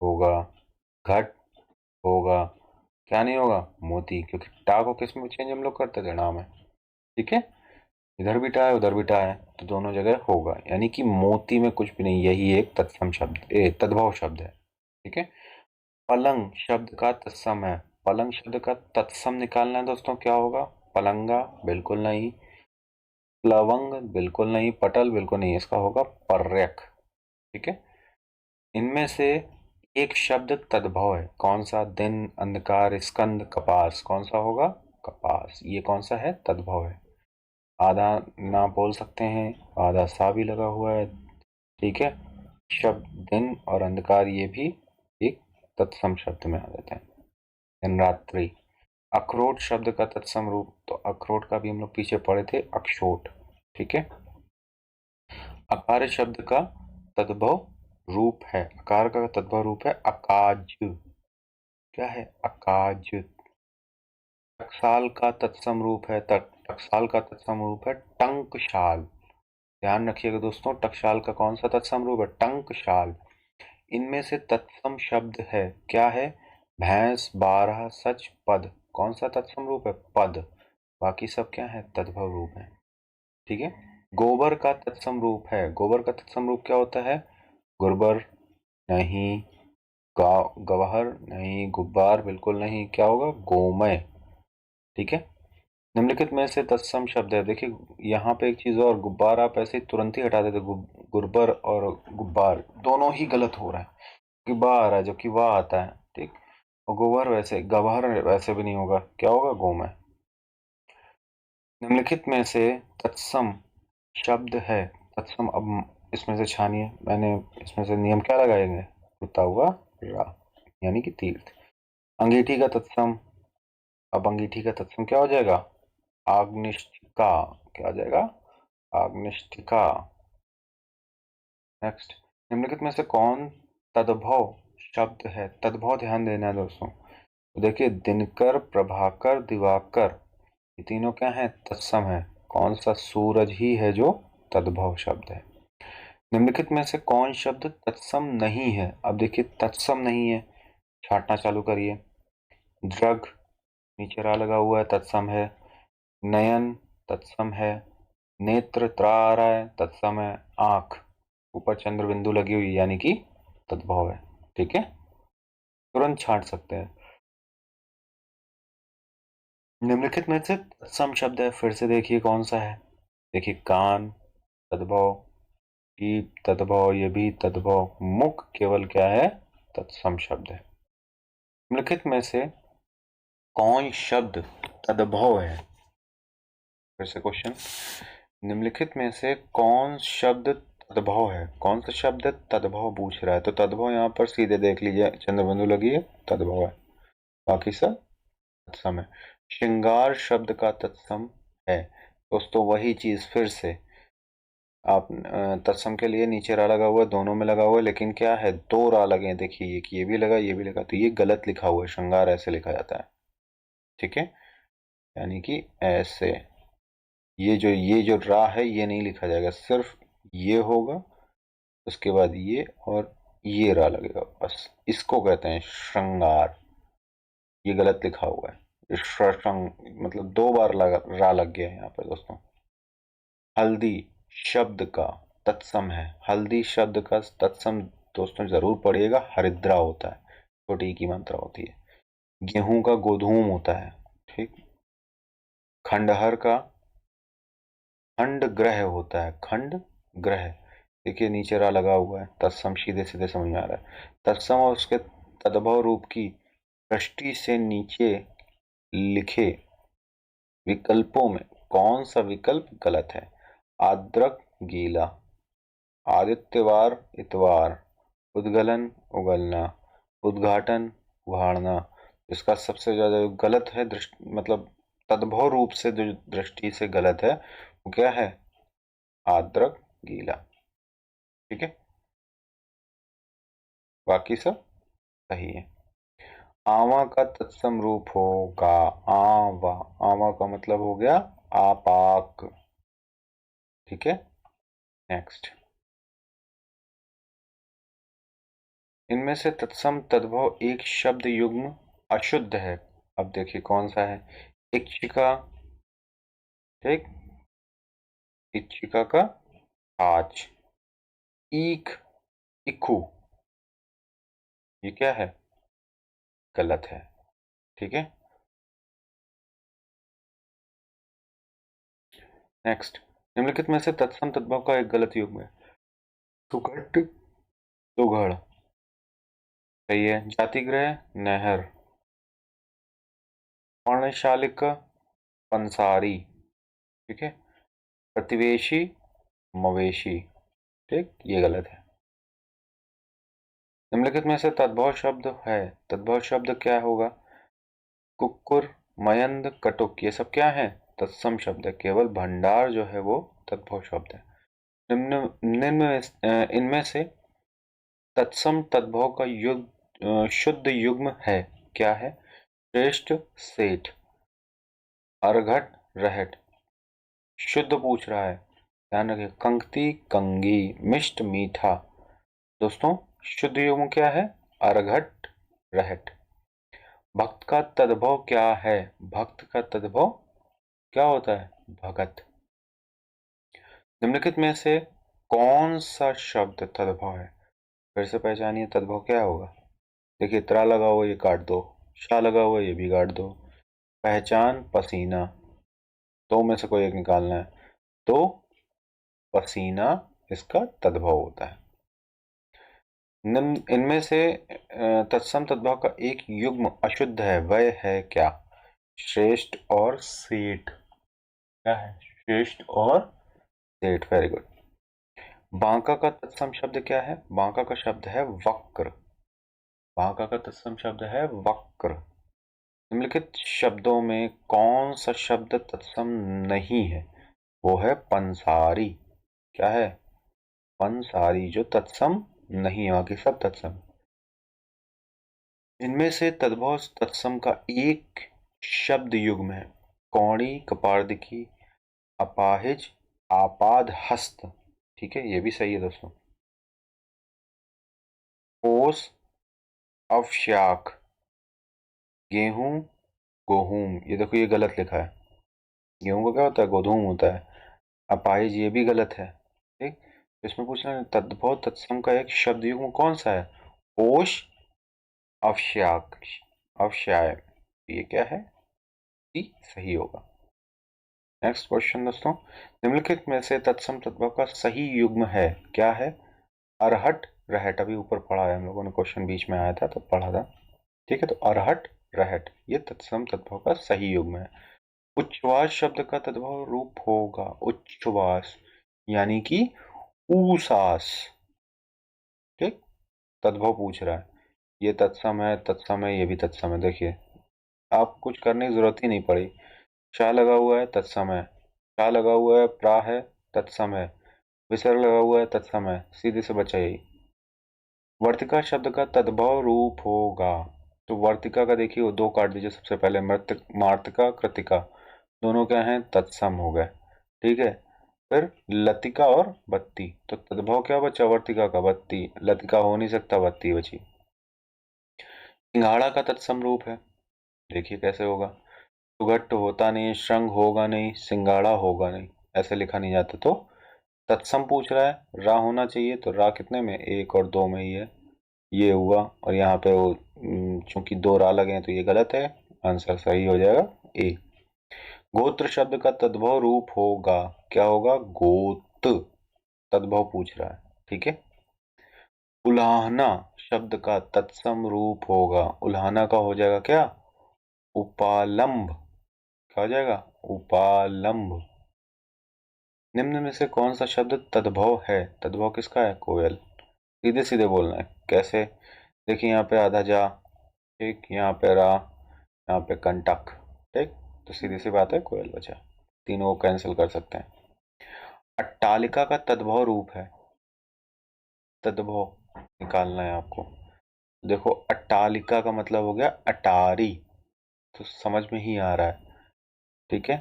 होगा, घट होगा, क्या नहीं होगा, मोती, क्योंकि टा को किस में चेंज हम लोग करते थे, नाम है। ठीक है, इधर भी टा है उधर भी टा है, तो दोनों जगह होगा, यानी कि मोती में कुछ भी नहीं, यही एक तत्सम शब्द तद्भव शब्द है। ठीक है। पलंग शब्द का तत्सम है, पलंग शब्द का तत्सम निकालना है दोस्तों, क्या होगा, पलंगा बिल्कुल नहीं, प्लवंग बिल्कुल नहीं, पटल बिल्कुल नहीं, इसका होगा पर्यक। ठीक है। इनमें से एक शब्द तद्भव है, कौन सा, दिन, अंधकार, स्कंद, कपास, कौन सा होगा, कपास, ये कौन सा है, तद्भव है। आधा ना बोल सकते हैं, आधा सा भी लगा हुआ है। ठीक है। शब्द दिन और अंधकार ये भी एक तत्सम शब्द में आ जाते हैं। दिन रात्रि। अखरोट शब्द का तत्सम रूप, तो अखरोट का भी हम लोग पीछे पढ़े थे, अक्षोट। ठीक है। अकार शब्द का तद्भव रूप है, अकार का तद्भव रूप है अकाज, क्या है, अकाज। टकसाल का तत्सम रूप है, टकसाल का तत्सम रूप है टंकशाल। ध्यान रखिएगा दोस्तों, टकसाल का कौन सा तत्सम रूप है, टंकशाल। इनमें से तत्सम शब्द है, क्या है, भैंस, बारह, सच, पद, कौन सा तत्सम रूप है, पद, बाकी सब क्या है, तद्भव रूप है। ठीक है। गोबर का तत्सम रूप है, गोबर का तत्सम रूप क्या होता है, गुरबर नहीं, गवहर नहीं, गुब्बार बिल्कुल नहीं, क्या होगा, गोमय। ठीक है। निम्नलिखित में से तत्सम शब्द है, देखिए यहाँ पे एक चीज और, गुब्बार आप ऐसे ही तुरंत ही हटा देते, गुरबर और गुब्बार दोनों ही गलत हो रहा है, गिब्बा आ रहा है जबकि वाह आता है। ठीक। और गोबर वैसे, गवहर वैसे भी नहीं होगा, क्या होगा, गोमय। निम्नलिखित में से तत्सम शब्द है, तत्सम, अब इसमें से छानिए, मैंने इसमें से नियम क्या लगाएंगे, उड़ता हुआ रा, यानी कि तीर्थ। अंगीठी का तत्सम, अब अंगीठी का तत्सम क्या हो जाएगा? आग्निष्ठिका। क्या हो जाएगा? आग्निष्ठिका। नेक्स्ट, निम्नलिखित में से कौन तद्भव शब्द है? तद्भव ध्यान देना है दोस्तों। तो देखिए, दिनकर, प्रभाकर, दिवाकर, ये तीनों क्या है? तत्सम है। कौन सा? सूरज ही है जो तद्भव शब्द है। निम्नलिखित में से कौन शब्द तत्सम नहीं है? अब देखिए, तत्सम नहीं है, छांटना चालू करिए। दृग, नीचे रा लगा हुआ है, तत्सम है। नयन, तत्सम है। नेत्र, त्रा आ रहा है, तत्सम है। आंख, ऊपर चंद्र बिंदु लगी हुई, यानी कि तद्भव है। ठीक है, तुरंत छांट सकते हैं। निम्नलिखित में से तत्सम शब्द है, फिर से देखिए कौन सा है। देखिए, कान तद्भव, जीभ तद्भव, ये भी तद्भव, मुख केवल क्या है? तत्सम शब्द है। निम्नलिखित में से कौन शब्द तद्भव है? फिर से क्वेश्चन, निम्नलिखित में से कौन शब्द तद्भव है? कौन सा शब्द तद्भव पूछ रहा है? तो तद्भव यहाँ पर सीधे देख लीजिए, चंद्रबिंदु लगी है, तद्भव है। बाकी सब तत्सम है। श्रृंगार शब्द का तत्सम है दोस्तों, वही चीज फिर से आप तत्सम के लिए नीचे रा लगा हुआ है, दोनों में लगा हुआ है, लेकिन क्या है? दो रा लगे हैं। देखिए, एक ये भी लगा, ये भी लगा, तो ये गलत लिखा हुआ है। श्रृंगार ऐसे लिखा जाता है। ठीक है, यानी कि ऐसे, ये जो रा है ये नहीं लिखा जाएगा, सिर्फ ये होगा, उसके बाद ये और ये रा लगेगा, बस इसको कहते हैं श्रृंगार। ये गलत लिखा हुआ है, मतलब दो बार रा लग गया है यहाँ पर दोस्तों। हल्दी शब्द का तत्सम है। हल्दी शब्द का तत्सम दोस्तों जरूर पढ़िएगा, हरिद्रा होता है, छोटी की मात्रा होती है। गेहूं का गोधूम होता है। ठीक। खंडहर का खंड ग्रह होता है। खंड ग्रह, देखिए नीचे रा लगा हुआ है, तत्सम सीधे सीधे समझ में आ रहा है। तत्सम और उसके तद्भव रूप की दृष्टि से नीचे लिखे विकल्पों में कौन सा विकल्प गलत है? आद्रक गीला, आदित्यवार इतवार, उद्गलन उगलना, उद्घाटन उघाड़ना। इसका सबसे ज्यादा गलत है, मतलब तद्भव रूप से जो दृष्टि से गलत है वो क्या है? आद्रक गीला। ठीक है, बाकी सब सही है। आवा का तत्सम रूप होगा आवा। आवा का मतलब हो गया आपाक। ठीक है, नेक्स्ट, इनमें से तत्सम तद्भव एक शब्द युग्म अशुद्ध है। अब देखिए कौन सा है। इच्छिका, ठीक, इच्छिका का आज। ईख, इक्खू, ये क्या है? गलत है। ठीक है, नेक्स्ट, निम्नलिखित में से तत्सम तद्भव का एक गलत युग्म है। सुघट, सुघड़, सही है। जातिग्रह, नहर। पर्णशालिक, पंसारी। ठीक है। प्रतिवेशी, मवेशी। ठीक, ये गलत है। निम्नलिखित में से तद्भव शब्द है, तद्भव शब्द क्या होगा? कुक्कुर, मयंद, कटुक, ये सब क्या है? तत्सम शब्द है। केवल भंडार जो है वो तद्भव शब्द है। निम्न निम्न इनमें से तत्सम तद्भव का शुद्ध युग्म है, क्या है? श्रेष्ठ, सेठ, अर्घट, रहट। शुद्ध पूछ रहा है, ध्यान रखिए। कंक्ति, कंगी, मिष्ट, मीठा। दोस्तों, शुद्ध युग्म क्या है? अर्घट, रहट। भक्त का तद्भव क्या है? भक्त का तद्भव क्या होता है? भगत। निम्नलिखित में से कौन सा शब्द तद्भव है? फिर से पहचानिए, तद्भव क्या होगा? देखिए, त्रा लगा हुआ, ये काट दो। शा लगा हुआ, ये भी काट दो। पहचान, पसीना, दो में से कोई एक निकालना है, तो पसीना इसका तद्भव होता है। इनमें से तत्सम तद्भव का एक युग्म अशुद्ध है, वह है क्या? श्रेष्ठ और सेठ। क्या है? श्रेष्ठ और सेठ, वेरी गुड। बांका का तत्सम शब्द क्या है? बांका का शब्द है वक्र। वाका का तत्सम शब्द है वक्र। निम्नलिखित शब्दों में कौन सा शब्द तत्सम नहीं है? वो है पंसारी। क्या है? पंसारी, जो तत्सम नहीं है, बाकी सब तत्सम। इनमें से तद्भव तत्सम का एक शब्द युग्म है। कौड़ी, कपार्दिकी, अपाहिज, आपाद हस्त। ठीक है, ये भी सही है दोस्तों। ओस, अवशाख, गेहूं, गोहूम। ये देखो, ये गलत लिखा है। गेहूं का क्या होता है? गोधूम होता है। अपाहिज, ये भी गलत है। ठीक, इसमें पूछना है तद्भव तत्सम का एक शब्द युग्म कौन सा है? ओश, अवशाख, अवशाय। ये क्या है? ये सही होगा। नेक्स्ट क्वेश्चन दोस्तों, निम्नलिखित में से तत्सम तद्भव का सही युग्म है? क्या है? अरहट, रहट। अभी ऊपर पढ़ा है हम लोगों ने, क्वेश्चन बीच में आया था तो पढ़ा था। ठीक है, तो अरहट, रहट, ये तत्सम तद्भव का सही युग्म है। उच्छ्वास शब्द का तद्भव रूप होगा उच्छ्वास, यानी कि ऊसास। ठीक, तद्भव पूछ रहा है। ये तत्सम है, तत्सम है, ये भी तत्सम है। देखिए, आप कुछ करने की जरूरत ही नहीं पड़ी। शाह लगा हुआ है, तत्सम है। शाह लगा हुआ है, प्रा है, तत्सम है। विसर्ग लगा हुआ है, तत्सम है। सीधे से बचा यही। वर्तिका शब्द का तद्भव रूप होगा, तो वर्तिका का देखिए, वो दो काट दीजिए सबसे पहले। मार्तिका, कृतिका, दोनों क्या हैं? तत्सम हो गए। ठीक है, फिर लतिका और बत्ती, तो तद्भव क्या बचा? वर्तिका का बत्ती। लतिका हो नहीं सकता, बत्ती बची। सिंघाड़ा का तत्सम रूप है, देखिए कैसे होगा। सुघट्ट होता नहीं, श्रृंग होगा नहीं, सिंगाड़ा होगा नहीं, ऐसे लिखा नहीं जाता। तो तत्सम पूछ रहा है, रा होना चाहिए, तो रा कितने में? एक और दो में ही है। ये हुआ, और यहाँ पे वो चूंकि दो रा लगे हैं तो ये गलत है। आंसर सही हो जाएगा ए। गोत्र शब्द का तद्भव रूप होगा, क्या होगा? गोत। तद्भव पूछ रहा है। ठीक है। उलाहना शब्द का तत्सम रूप होगा, उलाहना का हो जाएगा क्या? उपालंब। क्या हो जाएगा? उपालंब। निम्न में से कौन सा शब्द तद्भव है? तद्भव किसका है? कोयल। सीधे सीधे बोलना है। कैसे? देखिए, यहाँ पे आधा जा, ठीक, यहाँ पे रा, यहाँ पे कंटक। ठीक, तो सीधी सी बात है, कोयल बचा। तीनों को कैंसिल कर सकते हैं। अट्टालिका का तद्भव रूप है, तद्भव निकालना है आपको। देखो, अट्टालिका का मतलब हो गया अटारी, तो समझ में ही आ रहा है। ठीक है,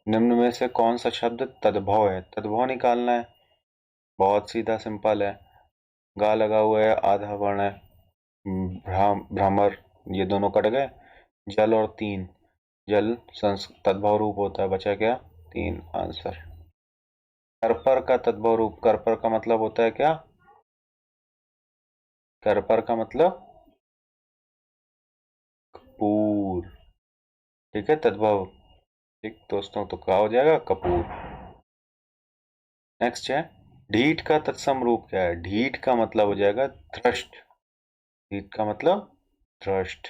निम्न में से कौन सा शब्द तद्भव है? तद्भव निकालना है, बहुत सीधा सिंपल है। गा लगा हुआ है, आधा वर्ण है, भ्रमर, ये दोनों कट गए। जल और तीन, जल तद्भव रूप होता है, बचा क्या? तीन। आंसर। करपर का तद्भव रूप, करपर का मतलब होता है क्या? करपर का मतलब कपूर। ठीक है, तद्भव। ठीक दोस्तों, तो क्या हो जाएगा? कपूर। नेक्स्ट है, ढीठ का तत्सम रूप क्या है? ढीठ का मतलब हो जाएगा धृष्ट। ढीठ का मतलब धृष्ट।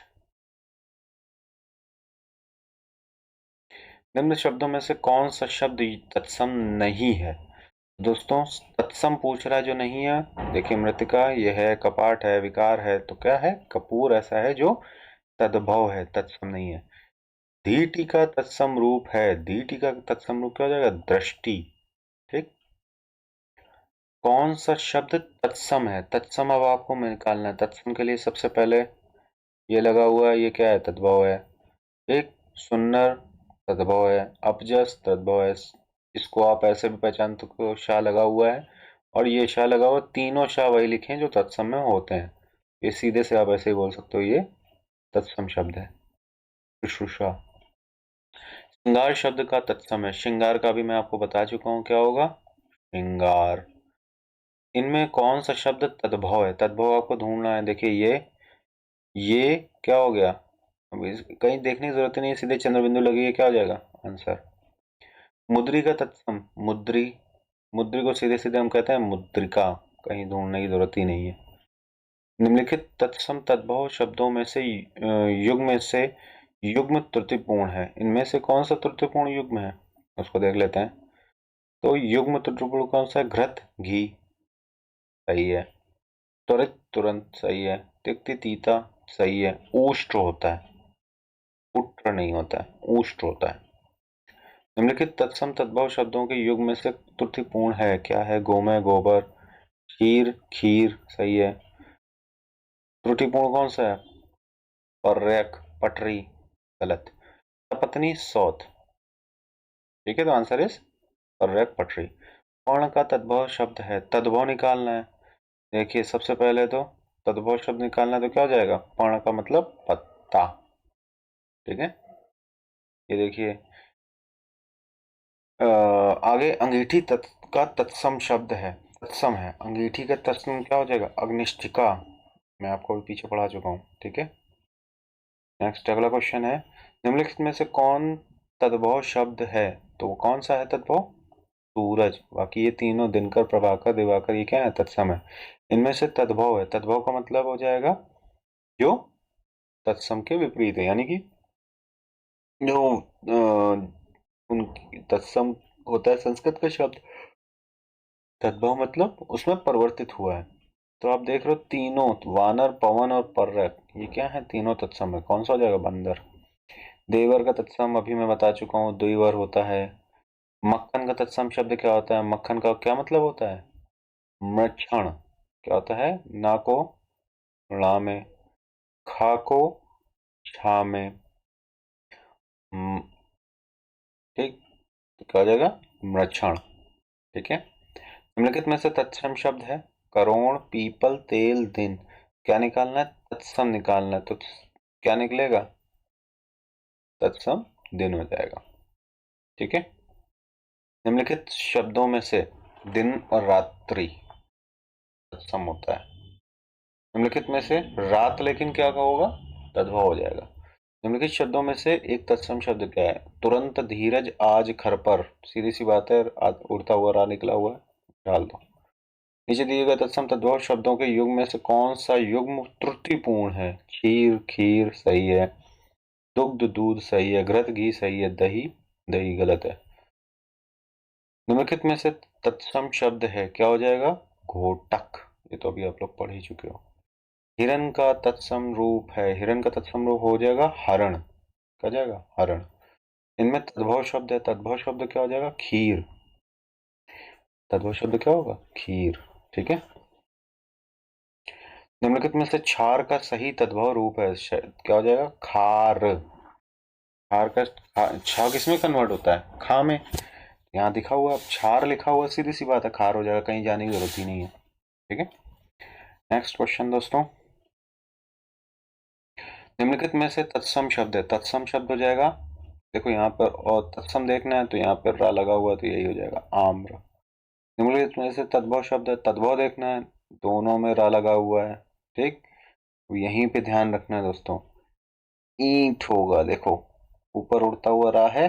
निम्न शब्दों में से कौन सा शब्द तत्सम नहीं है? दोस्तों, तत्सम पूछ रहा है जो नहीं है। देखिए, मृतिका ये है, कपाट है, विकार है, तो क्या है? कपूर ऐसा है जो तद्भव है, तत्सम नहीं है। धीटी का तत्सम रूप है, धीटी का तत्सम रूप क्या हो जाएगा? दृष्टि। ठीक, कौन सा शब्द तत्सम है? तत्सम अब आपको निकालना है। तत्सम के लिए सबसे पहले ये लगा हुआ है, ये क्या है? तद्भव है। एक सुन्नर तद्भव है, अपजस तद्भव है। इसको आप ऐसे भी पहचान तो, शाह लगा हुआ है और ये शाह लगा हुआ, तीनों शाह वही लिखे हैं जो तत्सम में होते हैं। ये सीधे से आप ऐसे ही बोल सकते हो, ये तत्सम शब्द है। शुश्रूषा। श्रृंगार शब्द का तत्सम है, श्रृंगार का भी मैं आपको बता चुका हूं क्या होगा? श्रृंगार। इनमें कौन सा शब्द तद्भव है? तद्भव आपको ढूंढना है। देखिए, ये क्या हो गया? अब कहीं देखने की जरूरत ही नहीं है, सीधे चंद्र बिंदु लगी है, क्या हो जाएगा? आंसर। मुद्री का तत्सम, मुद्री, मुद्री को सीधे सीधे हम कहते हैं मुद्रिका, कहीं ढूंढने की जरूरत ही नहीं है। निम्नलिखित तत्सम तद्भव शब्दों में से युग्म में से युग्म त्रुटिपूर्ण है। इनमें से कौन सा त्रुटिपूर्ण युग्म है, उसको देख लेते हैं। तो युग्म त्रुटिपूर्ण कौन सा है? घृत, घी, सही है। त्वरित, तुरंत, सही है। तिक्ति, तीता, सही है, ऊष्ट्र होता है, उष्ट्र नहीं होता है, ऊष्ट्र होता है। निम्नलिखित तत्सम तद्भव शब्दों के युग में से त्रुटिपूर्ण है, क्या है? गोमय, गोबर, क्षीर, खीर, सही है। त्रुटिपूर्ण कौन सा है? पर्यक, पटरी, गलत। पत्नी, सौत, ठीक है, तो आंसर इज पर्यक, पटरी। पर्ण का तद्भव शब्द है, तद्भव निकालना है। देखिए सबसे पहले तो तद्भव शब्द निकालना है तो क्या हो जाएगा? पर्ण का मतलब पत्ता, ठीक है। ये देखिए आगे अंगीठी का तत्सम शब्द है, तत्सम है। अंगीठी का तत्सम क्या हो जाएगा? अग्निष्ठिका। मैं आपको भी पीछे पढ़ा चुका हूँ, ठीक है। नेक्स्ट अगला क्वेश्चन है, निम्नलिखित में से कौन तद्भव शब्द है? तो वो कौन सा है तद्भव? सूरज। बाकी ये तीनों दिनकर, प्रभाकर, दिवाकर, ये क्या है? तत्सम है। इनमें से तद्भव है, तद्भव का मतलब हो जाएगा जो तत्सम के विपरीत है, यानी कि जो उनकी तत्सम होता है संस्कृत का शब्द, तद्भव मतलब उसमें परिवर्तित हुआ है। तो आप देख रहे हो तीनों, वानर, पवन और पर्रक, ये क्या है? तीनों तत्सम है। कौन सा हो जाएगा? बंदर। देवर का तत्सम अभी मैं बता चुका हूँ, द्विवर होता है। मक्खन का तत्सम शब्द क्या होता है? मक्खन का क्या मतलब होता है? मृक्षण। क्या होता है? ना को णा में, खा को छा में, ठीक, तो क्या हो जाएगा? मृक्षण, ठीक है। निम्नलिखित में से तत्सम शब्द है, करोड़, पीपल, तेल, दिन। क्या निकालना है? तत्सम निकालना है, तो क्या निकलेगा? तत्सम दिन हो जाएगा, ठीक है। निम्नलिखित शब्दों में से दिन और रात्रि तत्सम होता है। निम्नलिखित में से रात लेकिन क्या का होगा? तद्भव हो जाएगा। निम्नलिखित शब्दों में से एक तत्सम शब्द क्या है? तुरंत, धीरज, आज, घर पर। सीधी सी बात है, उड़ता हुआ रा निकला हुआ है, डाल दो। नीचे दिए गए तत्सम तद्भव शब्दों के युग में से कौन सा युग्म त्रुटिपूर्ण है? क्षीर, खीर, सही है। दुग्ध, दूध, सही है। घृत, घी, सही है। दही, दही, गलत है। निम्नलिखित में से तत्सम शब्द है, क्या हो जाएगा? घोटक। ये तो अभी आप लोग पढ़ ही चुके हो। हिरण का तत्सम रूप है, हिरण का तत्सम रूप हो जाएगा हरण। क्या हो जाएगा? हरण। इनमें तद्भव शब्द है, तद्भव शब्द क्या हो जाएगा? खीर। तद्भव शब्द क्या होगा? खीर, ठीक है। निम्नलिखित में से क्षार का सही तद्भव रूप है, क्या हो जाएगा? खार। खार का छा किसमें कन्वर्ट होता है? खा में। यहाँ दिखा हुआ क्षार लिखा हुआ, सीधी सी बात है खार हो जाएगा, कहीं जाने की जरूरत ही नहीं है, ठीक है। नेक्स्ट क्वेश्चन दोस्तों, निम्नलिखित में से तत्सम शब्द है, तत्सम शब्द हो जाएगा, देखो यहाँ पर, और तत्सम देखना है तो यहाँ पर रा लगा हुआ तो यही हो जाएगा, आम्र। निम्नलिखित में से तद्भव शब्द है, तद्भव देखना है, दोनों में रा लगा हुआ है, ठीक। तो यहीं पे ध्यान रखना है दोस्तों, ईंट होगा, देखो ऊपर उड़ता हुआ रा है,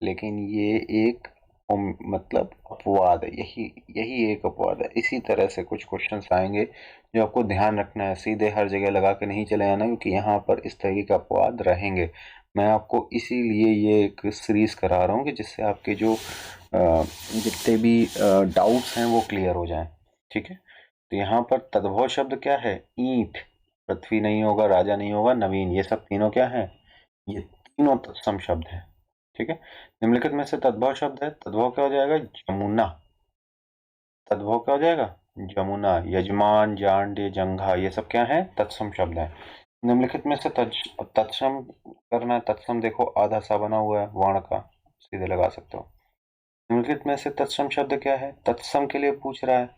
लेकिन ये एक मतलब अपवाद है, यही यही एक अपवाद है। इसी तरह से कुछ क्वेश्चंस आएंगे जो आपको ध्यान रखना है, सीधे हर जगह लगा के नहीं चले जाना, क्योंकि यहाँ पर इस तरीके का अपवाद रहेंगे। मैं आपको इसीलिए ये एक सीरीज करा रहा हूँ कि जिससे आपके जो जितने भी डाउट्स हैं वो क्लियर हो जाएं, ठीक है। तो यहाँ पर तद्भव शब्द क्या है? ईंट। पृथ्वी नहीं होगा, राजा नहीं होगा, नवीन, ये सब तीनों क्या है? ये तीनों तत्सम शब्द है, ठीक है। निम्नलिखित में से तद्भव शब्द है, तद्भव क्या हो जाएगा? जमुना। तद्भव क्या हो जाएगा? जमुना। यजमान, जांड, जंघा, ये सब क्या है? तत्सम शब्द है। निम्नलिखित में से तत्सम करना है, तत्सम देखो आधा सा बना हुआ है वर्ण का, सीधे लगा सकते हो। निम्नलिखित में से तत्सम शब्द क्या है? तत्सम के लिए पूछ रहा है,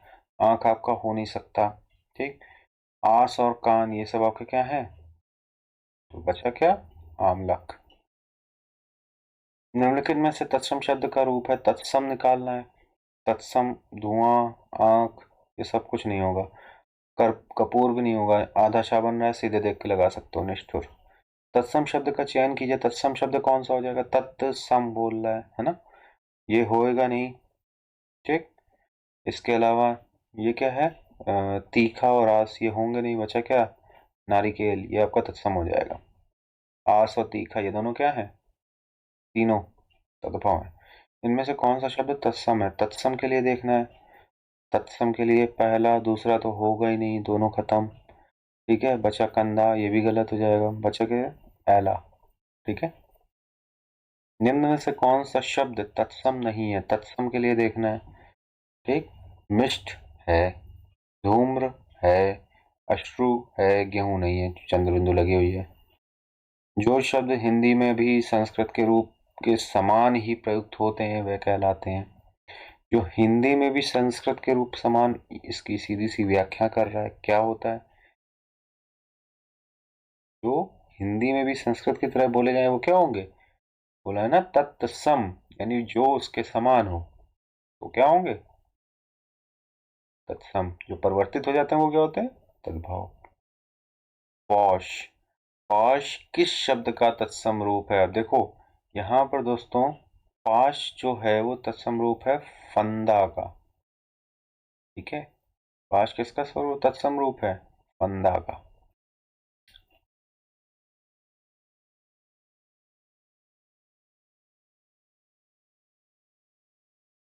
आंख आपका हो नहीं सकता, ठीक। आस और कान, ये सब आपके क्या है? तो बचा क्या? आमलक। निम्नलिखित में से तत्सम शब्द का रूप है, तत्सम निकालना है। तत्सम धुआं, आंख, ये सब कुछ नहीं होगा। कपूर भी नहीं होगा, आधा शा बन रहा है, सीधे देख के लगा सकते हो, निष्ठुर। तत्सम शब्द का चयन कीजिए, तत्सम शब्द कौन सा हो जाएगा? तत्सम बोल रहा है ना, ये होएगा नहीं, ठीक। इसके अलावा ये क्या है? तीखा और आस, ये होंगे नहीं, बचा क्या? नारिकेल, ये आपका तत्सम हो जाएगा। आस और तीखा ये दोनों क्या है? तीनों तद्भव है। इनमें से कौन सा शब्द तत्सम है? तत्सम के लिए देखना है, तत्सम के लिए पहला दूसरा तो होगा ही नहीं, दोनों खत्म। ठीक है, बचा कंधा, ये भी गलत हो जाएगा, बचा के एला। ठीक है, निम्न में से कौन सा शब्द तत्सम नहीं है? तत्सम के लिए देखना है। ठीक, मिष्ट है, धूम्र है, अश्रु है, गेहूं नहीं है, चंद्र बिंदु लगी हुई है। जो शब्द हिंदी में भी संस्कृत के रूप के समान ही प्रयुक्त होते हैं वे कहलाते हैं। जो हिंदी में भी संस्कृत के रूप समान, इसकी सीधी सी व्याख्या कर रहा है, क्या होता है? जो हिंदी में भी संस्कृत की तरह बोले जाए वो क्या होंगे? बोला है ना तत्सम, यानी जो उसके समान हो, तो क्या होंगे? तत्सम। जो परिवर्तित हो जाते हैं वो क्या होते हैं? तद्भव। पौष। पौष किस शब्द का तत्सम रूप है? अब देखो यहाँ पर दोस्तों, पाश जो है वो तत्सम रूप है फंदा का। ठीक है, पाश किसका स्वरूप तत्सम रूप है? फंदा का।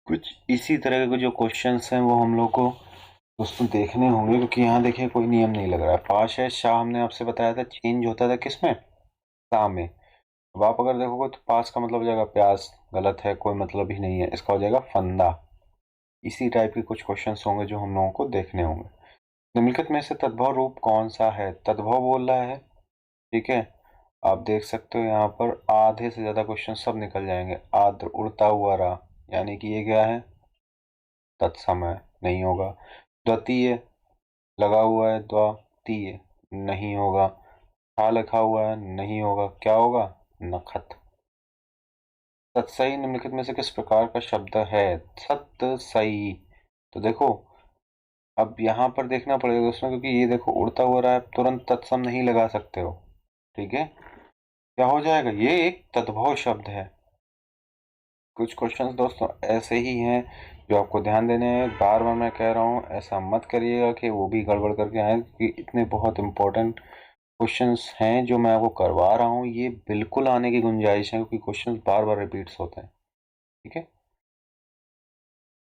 कुछ इसी तरह के जो क्वेश्चंस हैं वो हम लोग को दोस्तों देखने होंगे, क्योंकि यहाँ देखिए कोई नियम नहीं लग रहा है। पाश है, शाह हमने आपसे बताया था चेंज होता था किसमें? सा में। अब आप अगर देखोगे तो पास का मतलब हो जाएगा प्यास, गलत है, कोई मतलब ही नहीं है, इसका हो जाएगा फंदा। इसी टाइप के कुछ क्वेश्चंस होंगे जो हम लोगों को देखने होंगे। निम्नलिखित में से तद्भव रूप कौन सा है? तद्भव बोल रहा है। ठीक है, आप देख सकते हो यहाँ पर आधे से ज्यादा क्वेश्चन सब निकल जाएंगे। आद्र, उड़ता हुआ रहा, यानी कि ये क्या है? तत्समय नहीं होगा। द्वितीय, लगा हुआ है, द्वितीय नहीं होगा। था लिखा हुआ है, नहीं होगा, क्या होगा? नखत। सतसई निम्नलिखित में से किस प्रकार का शब्द है? सतसई। तो देखो, अब यहाँ पर देखना पड़ेगा दोस्तों, क्योंकि ये देखो उड़ता हुआ रहा है, तुरंत तत्सम नहीं लगा सकते हो। ठीक है, क्या हो जाएगा? ये एक तद्भव शब्द है। कुछ क्वेश्चंस दोस्तों ऐसे ही हैं जो आपको ध्यान देने हैं। बार बार मैं कह रहा हूँ, ऐसा मत करिएगा कि वो भी गड़बड़ करके आए, क्योंकि इतने बहुत इंपॉर्टेंट क्वेश्चंस हैं जो मैं आपको करवा रहा हूँ, ये बिल्कुल आने की गुंजाइश है, क्योंकि क्वेश्चंस बार बार रिपीट्स होते हैं। ठीक है,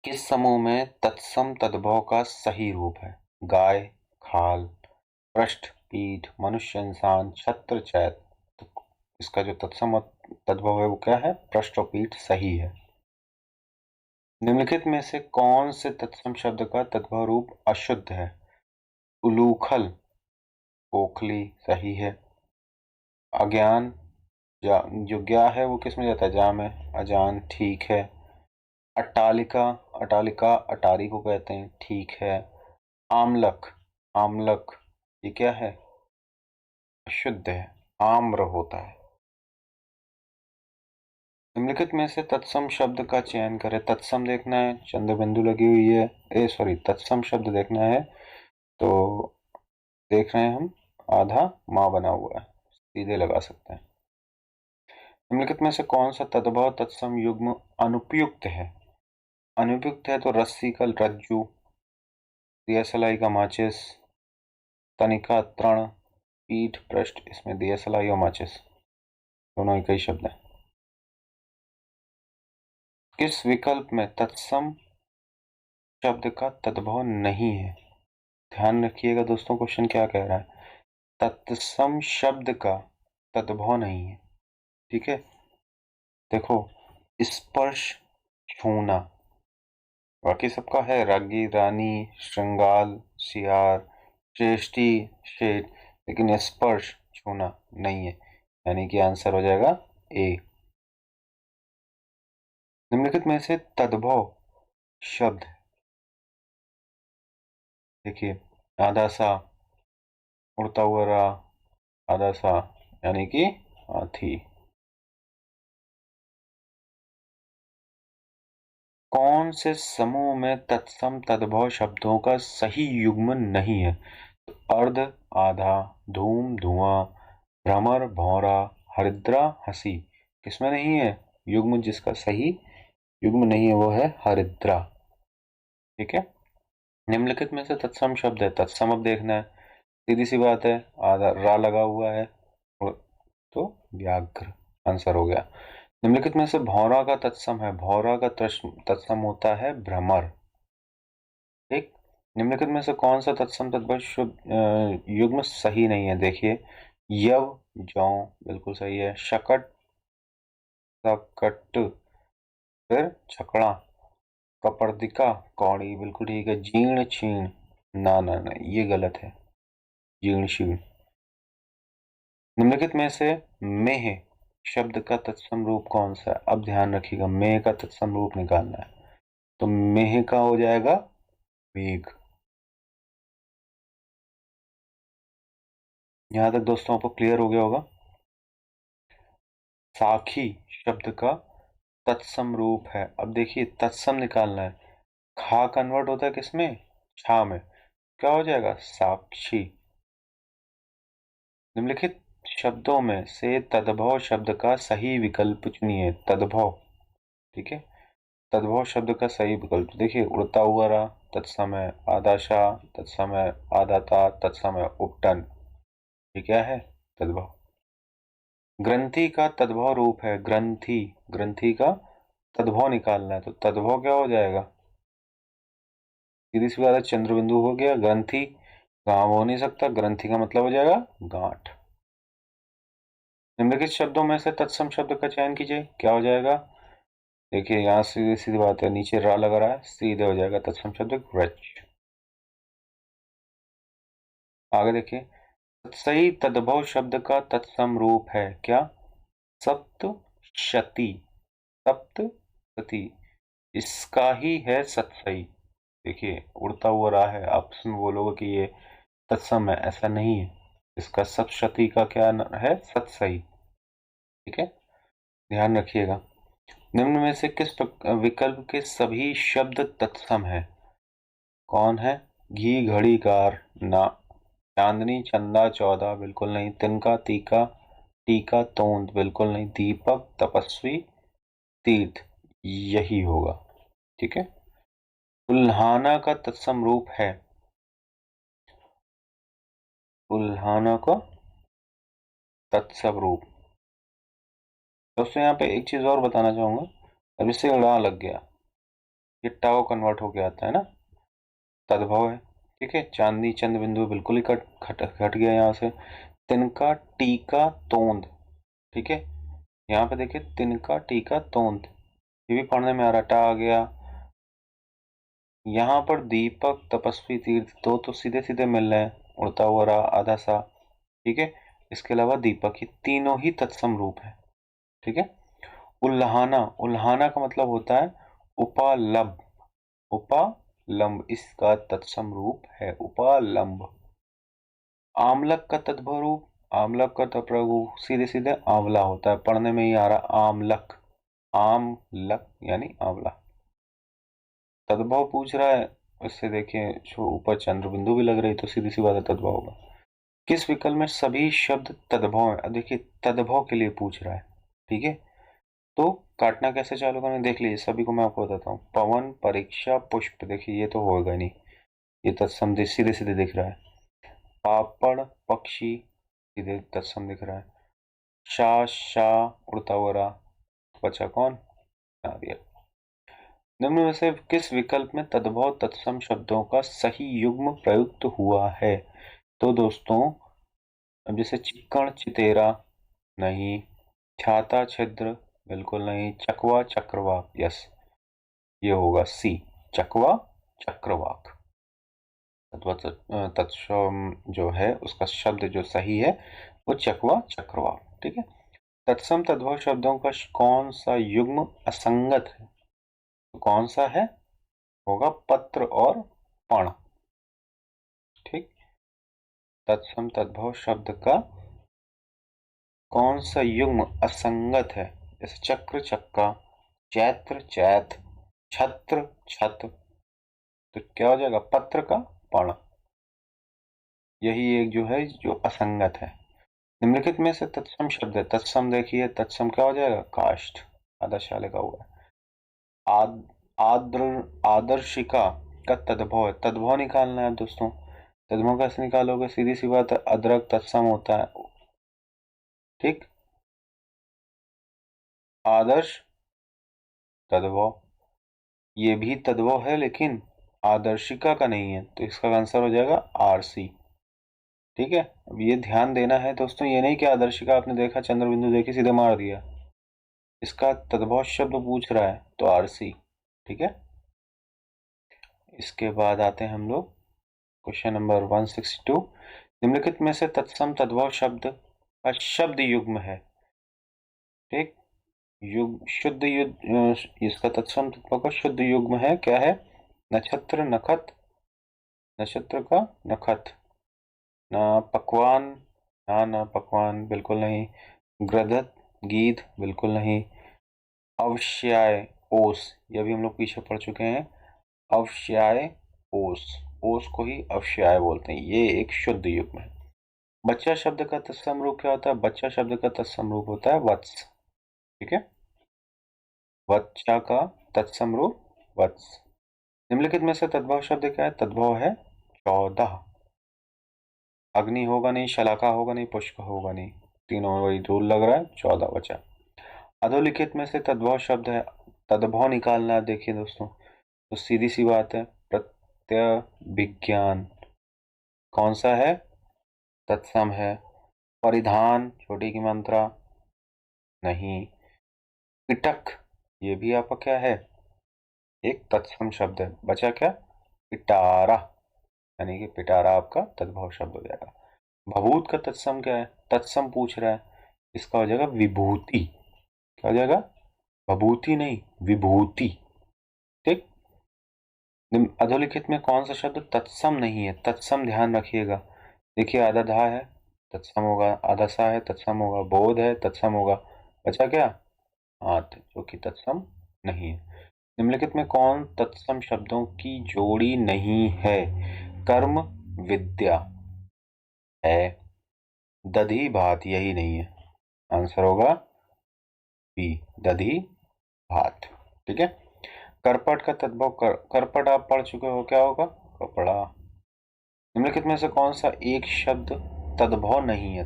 किस समूह में तत्सम तद्भव का सही रूप है? गाय, खाल, पृष्ठ, पीठ, मनुष्य, इंसान, छत्र, चैत। तो इसका जो तत्सम और तद्भव है वो क्या है? पृष्ठ और पीठ सही है। निम्नलिखित में से कौन से तत्सम शब्द का तद्भव रूप अशुद्ध है? उलूखल, ओखली सही है। अज्ञान, जो ज्ञा है वो किस में जाता है? जा में। अजान ठीक है। अट्टालिका, अटालिका अटारी को कहते हैं, ठीक है। आमलक, आमलक ये क्या है? अशुद्ध है, आम्र होता है। निम्नलिखित में से तत्सम शब्द का चयन करें। तत्सम देखना है, चंद्र बिंदु लगी हुई है, सॉरी तत्सम शब्द देखना है, तो देख रहे हैं हम, आधा माँ बना हुआ है, सीधे लगा सकते हैं। निम्नलिखित में से कौन सा तद्भव तत्सम युग्म अनुपयुक्त है? अनुपयुक्त है तो रस्सी का रज्जु, दियासलाई का माचिस, तनिका तृण, पीठ पृष्ठ, इसमें दियासलाई और माचिस दोनों एक ही शब्द है। किस विकल्प में तत्सम शब्द का तद्भव नहीं है? ध्यान रखिएगा दोस्तों, क्वेश्चन क्या कह रहा है? तत्सम शब्द का तद्भव नहीं है। ठीक है, देखो, स्पर्श, छूना, बाकी सबका है, रागी, रानी, श्रृंगाल, सियार, श्रेष्ठी, शेठ, लेकिन स्पर्श, छूना नहीं है, यानी कि आंसर हो जाएगा ए। निम्नलिखित में से तद्भव शब्द देखिए, आधा सा, उड़ता हुआ रहा, आधा सा, यानी कि हाथी। कौन से समूह में तत्सम तद्भव शब्दों का सही युग्म नहीं है? तो अर्ध, आधा, धूम, धुआं, भ्रमर, भौरा, हरिद्रा, हंसी, किसमें नहीं है युग्म? जिसका सही युग्म नहीं है वो है हरिद्रा। ठीक है, निम्नलिखित में से तत्सम शब्द है, तत्सम अब देखना है, सीधी सी बात है, आधा रा लगा हुआ है, तो व्याघ्र आंसर हो गया। निम्नलिखित में से भौरा का तत्सम है, भौरा का तत्सम होता है भ्रमर। ठीक, निम्नलिखित में से कौन सा तत्सम तद्भव युग्म सही नहीं है? देखिए, यव जौ बिल्कुल सही है, शकट सकट, फिर छकड़ा, कपर्दिका कौड़ी बिल्कुल ठीक है, जीर्ण छीण ना ना ना ये गलत है, जीर्ण शीर्ण। निम्नलिखित में से मेह शब्द का तत्सम रूप कौन सा है? अब ध्यान रखिएगा, मेह का तत्सम रूप निकालना है, तो मेह का हो जाएगा मेघ। यहां तक दोस्तों आपको क्लियर हो गया होगा। साखी शब्द का तत्सम रूप है, अब देखिए तत्सम निकालना है, खा कन्वर्ट होता है किसमें? छा में, क्या हो जाएगा? साक्षी। निम्नलिखित शब्दों में से तद्भव शब्द का सही विकल्प चुनिए। तद्भव, ठीक है, तद्भव शब्द का सही विकल्प देखिए, उड़ता हुआ रा तत्समय, आदाशा तत्समय, आदाता तत्समय, उपटन, ये क्या है? तद्भव। ग्रंथि का तद्भव रूप है, ग्रंथि, ग्रंथि का तद्भव निकालना है, तो तद्भव क्या हो जाएगा? सीधी सी बात है, चंद्र बिंदु हो गया, ग्रंथि गांव हो नहीं सकता, ग्रंथि का मतलब हो जाएगा गांठ। निम्नलिखित शब्दों में से तत्सम शब्द का चयन कीजिए, क्या हो जाएगा? देखिए यहाँ सीधी सीधी बात है, नीचे रा लग रहा है, सीधे हो जाएगा तत्सम शब्द वृक्ष। आगे देखिए, सही तद्भव शब्द का तत्सम रूप है क्या? सप्तशती, सप्तशती, इसका ही है सत्सई। देखिए उड़ता हुआ रहा है, आप उसमें बोलोगे कि ये तत्सम है, ऐसा नहीं है, इसका सप्तशती का क्या है? सत्सई, ठीक है, ध्यान रखिएगा। निम्न में से किस विकल्प के सभी शब्द तत्सम है? कौन है? घी घड़ी कार ना, चांदनी चंदा चौदह बिल्कुल नहीं, तिनका तीका टीका तोंद बिल्कुल नहीं, दीपक तपस्वी तीर्थ यही होगा, ठीक है। उल्हाना का तत्सम रूप है, उल्हाना का तत्सम रूप। दोस्तों यहाँ पे एक चीज और बताना चाहूंगा, अब इससे ड़ा लग गया, ये टाओ कन्वर्ट होके आता है ना, तद्भव है, ठीक है। चांदनी चंद बिंदु बिल्कुल ही घट गया यहाँ से। तिनका टीका तोंद, ठीक है, यहाँ पे देखिए तिनका टीका तोंद, ये भी पढ़ने में आ रहा, टा आ गया। यहाँ पर दीपक तपस्वी तीर्थ दो तो सीधे सीधे मिल रहे हैं, उड़ता हुआ रहा आधा सा, ठीक है। इसके अलावा दीपक, ये तीनों ही तत्सम रूप है, ठीक है। उल्हाना, उल्हाना का मतलब होता है उपालंब, उपालंब इसका तत्सम रूप है, उपालंब। आमलक का तद्भव रूप, आमलक का तद्भव सीधे सीधे आंवला होता है, पढ़ने में ही आ रहा आमलक, आमलक यानी आंवला। तद्भव पूछ रहा है, इससे देखिए जो ऊपर चंद्र बिंदु भी लग रही, तो सीधी सी बात है तद्भव होगा। किस विकल्प में सभी शब्द तद्भव है? देखिए तद्भव के लिए पूछ रहा है, ठीक है। तो काटना कैसे चालू करना देख लीजिए, सभी को मैं आपको बताता हूँ। पवन परीक्षा पुष्प, देखिए ये तो होगा नहीं, ये तत्सम सीधे सीधे दिख रहा है। पापड़ पक्षी, सीधे तत्सम दिख रहा है। शाह उड़ता हुआ रहा, बचा कौन? नारियल। निम्न में से किस विकल्प में तद्भव तत्सम शब्दों का सही युग्म प्रयुक्त हुआ है? तो दोस्तों अब जैसे चिक्कण चितेरा नहीं, छाता छिद्र बिल्कुल नहीं, चकवा चक्रवाक, यस ये होगा सी, चकवा चक्रवाक। तत्सम जो है उसका शब्द जो सही है वो चकवा चक्रवाक, ठीक है। तत्सम तद्भव शब्दों का कौन सा युग्म असंगत है? तो कौन सा है? होगा पत्र और पण, ठीक। तत्सम तद्भव शब्द का कौन सा युग्म असंगत है? जैसे चक्र चक्का, चैत्र चैत, छत्र छत, तो क्या हो जाएगा? पत्र का पण, यही एक जो है जो असंगत है। निम्नलिखित में से तत्सम शब्द है, तत्सम देखिए तत्सम क्या हो जाएगा? काष्ठ, आदर्श लिखा हुआ है। आद आद्र आदर्शिका का तद्भव है, तद्भव निकालना है दोस्तों। तद्भव कैसे निकालोगे? सीधी सी बात है, अदरक तत्सम होता है, ठीक। आदर्श तद्भव, ये भी तद्भव है लेकिन आदर्शिका का नहीं है, तो इसका आंसर हो जाएगा आरसी। ठीक है, अब ये ध्यान देना है दोस्तों, ये नहीं कि आदर्शिका आपने देखा, चंद्र बिंदु देखी, सीधे मार दिया। इसका तद्भव शब्द पूछ रहा है तो आरसी। ठीक है, इसके बाद आते हैं हम लोग क्वेश्चन नंबर 162। निम्नलिखित में से तत्सम तद्भव शब्द का शब्द युग्म है। ठीक, युग शुद्ध युग, इसका तत्सम तत्व का शुद्ध युग्म है, क्या है? नक्षत्र नखत, नक्षत्र का नखत, ना पकवान, ना पकवान बिल्कुल नहीं, ग्रदत गीध बिल्कुल नहीं, अवश्याय ओस, यह भी हम लोग पीछे पढ़ चुके हैं, अवश्याय ओस, ओस को ही अवश्याय बोलते हैं, ये एक शुद्ध युग्म है। बच्चा शब्द का तत्सम रूप क्या होता है? बच्चा शब्द का तत्सम रूप होता है वत्स। ठीक है, बच्चा का तत्सम रूप वत्स। निम्नलिखित में से तद्भव शब्द क्या है? तद्भव है 14। अग्नि होगा नहीं, शलाका होगा नहीं, पुष्प होगा नहीं, तीनों में वही रूल लग रहा है, 14 बचा। अधोलिखित में से तद्भव शब्द है, तद्भव निकालना है। देखिए दोस्तों, तो सीधी सी बात है, प्रत्यय विज्ञान कौन सा है? तत्सम है। परिधान, छोटी की मात्रा नहीं। पिटक, ये भी आपका क्या है? एक तत्सम शब्द है। बचा क्या? पिटारा, यानी कि पिटारा आपका तद्भव शब्द हो जाएगा। भभूत का तत्सम क्या है? तत्सम पूछ रहा है, इसका हो जाएगा विभूति। क्या हो जाएगा? भभूति नहीं, विभूति। ठीक, अधोलिखित में कौन सा शब्द तत्सम नहीं है? तत्सम ध्यान रखिएगा। देखिए, आधा धा है, तत्सम होगा, आधा सा है, तत्सम होगा, बोध है, तत्सम होगा। बचा क्या? आत, जो कि तत्सम नहीं है। निम्नलिखित में कौन तत्सम शब्दों की जोड़ी नहीं है? कर्म विद्या है, दधी भात यही नहीं है, आंसर होगा बी, दधी भात। ठीक है, करपट का तद्भव करपट आप पढ़ चुके हो, क्या होगा? कपड़ा। निम्नलिखित में से कौन सा एक शब्द तद्भव नहीं है?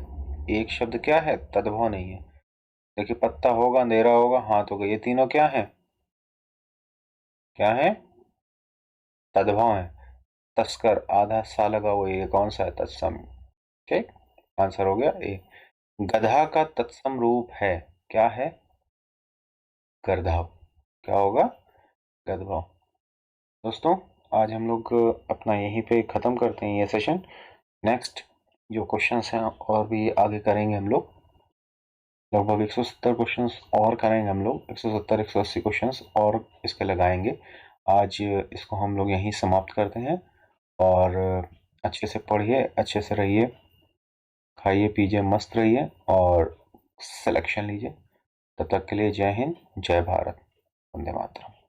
एक शब्द क्या है? तद्भव नहीं है। देखिए, पत्ता होगा, अंधेरा होगा, हाथ होगा, ये तीनों क्या है? क्या है? तद्भव है। तस्कर, आधा सा लगा हुआ, ये कौन सा है? तत्सम। ठीक, आंसर हो गया ए। गधा का तत्सम रूप है, क्या है? गर्धव। क्या होगा? गधव। दोस्तों, आज हम लोग अपना यहीं पे ख़त्म करते हैं ये सेशन। नेक्स्ट जो क्वेश्चंस हैं और भी आगे करेंगे हम लोग, लगभग 170 क्वेश्चंस और करेंगे हम लोग, 170 180 क्वेश्चंस और इसके लगाएंगे। आज इसको हम लोग यहीं समाप्त करते हैं, और अच्छे से पढ़िए, अच्छे से रहिए, खाइए पीजिए, मस्त रहिए और सिलेक्शन लीजिए। तब तक के लिए जय हिंद, जय भारत, वंदे मातरम।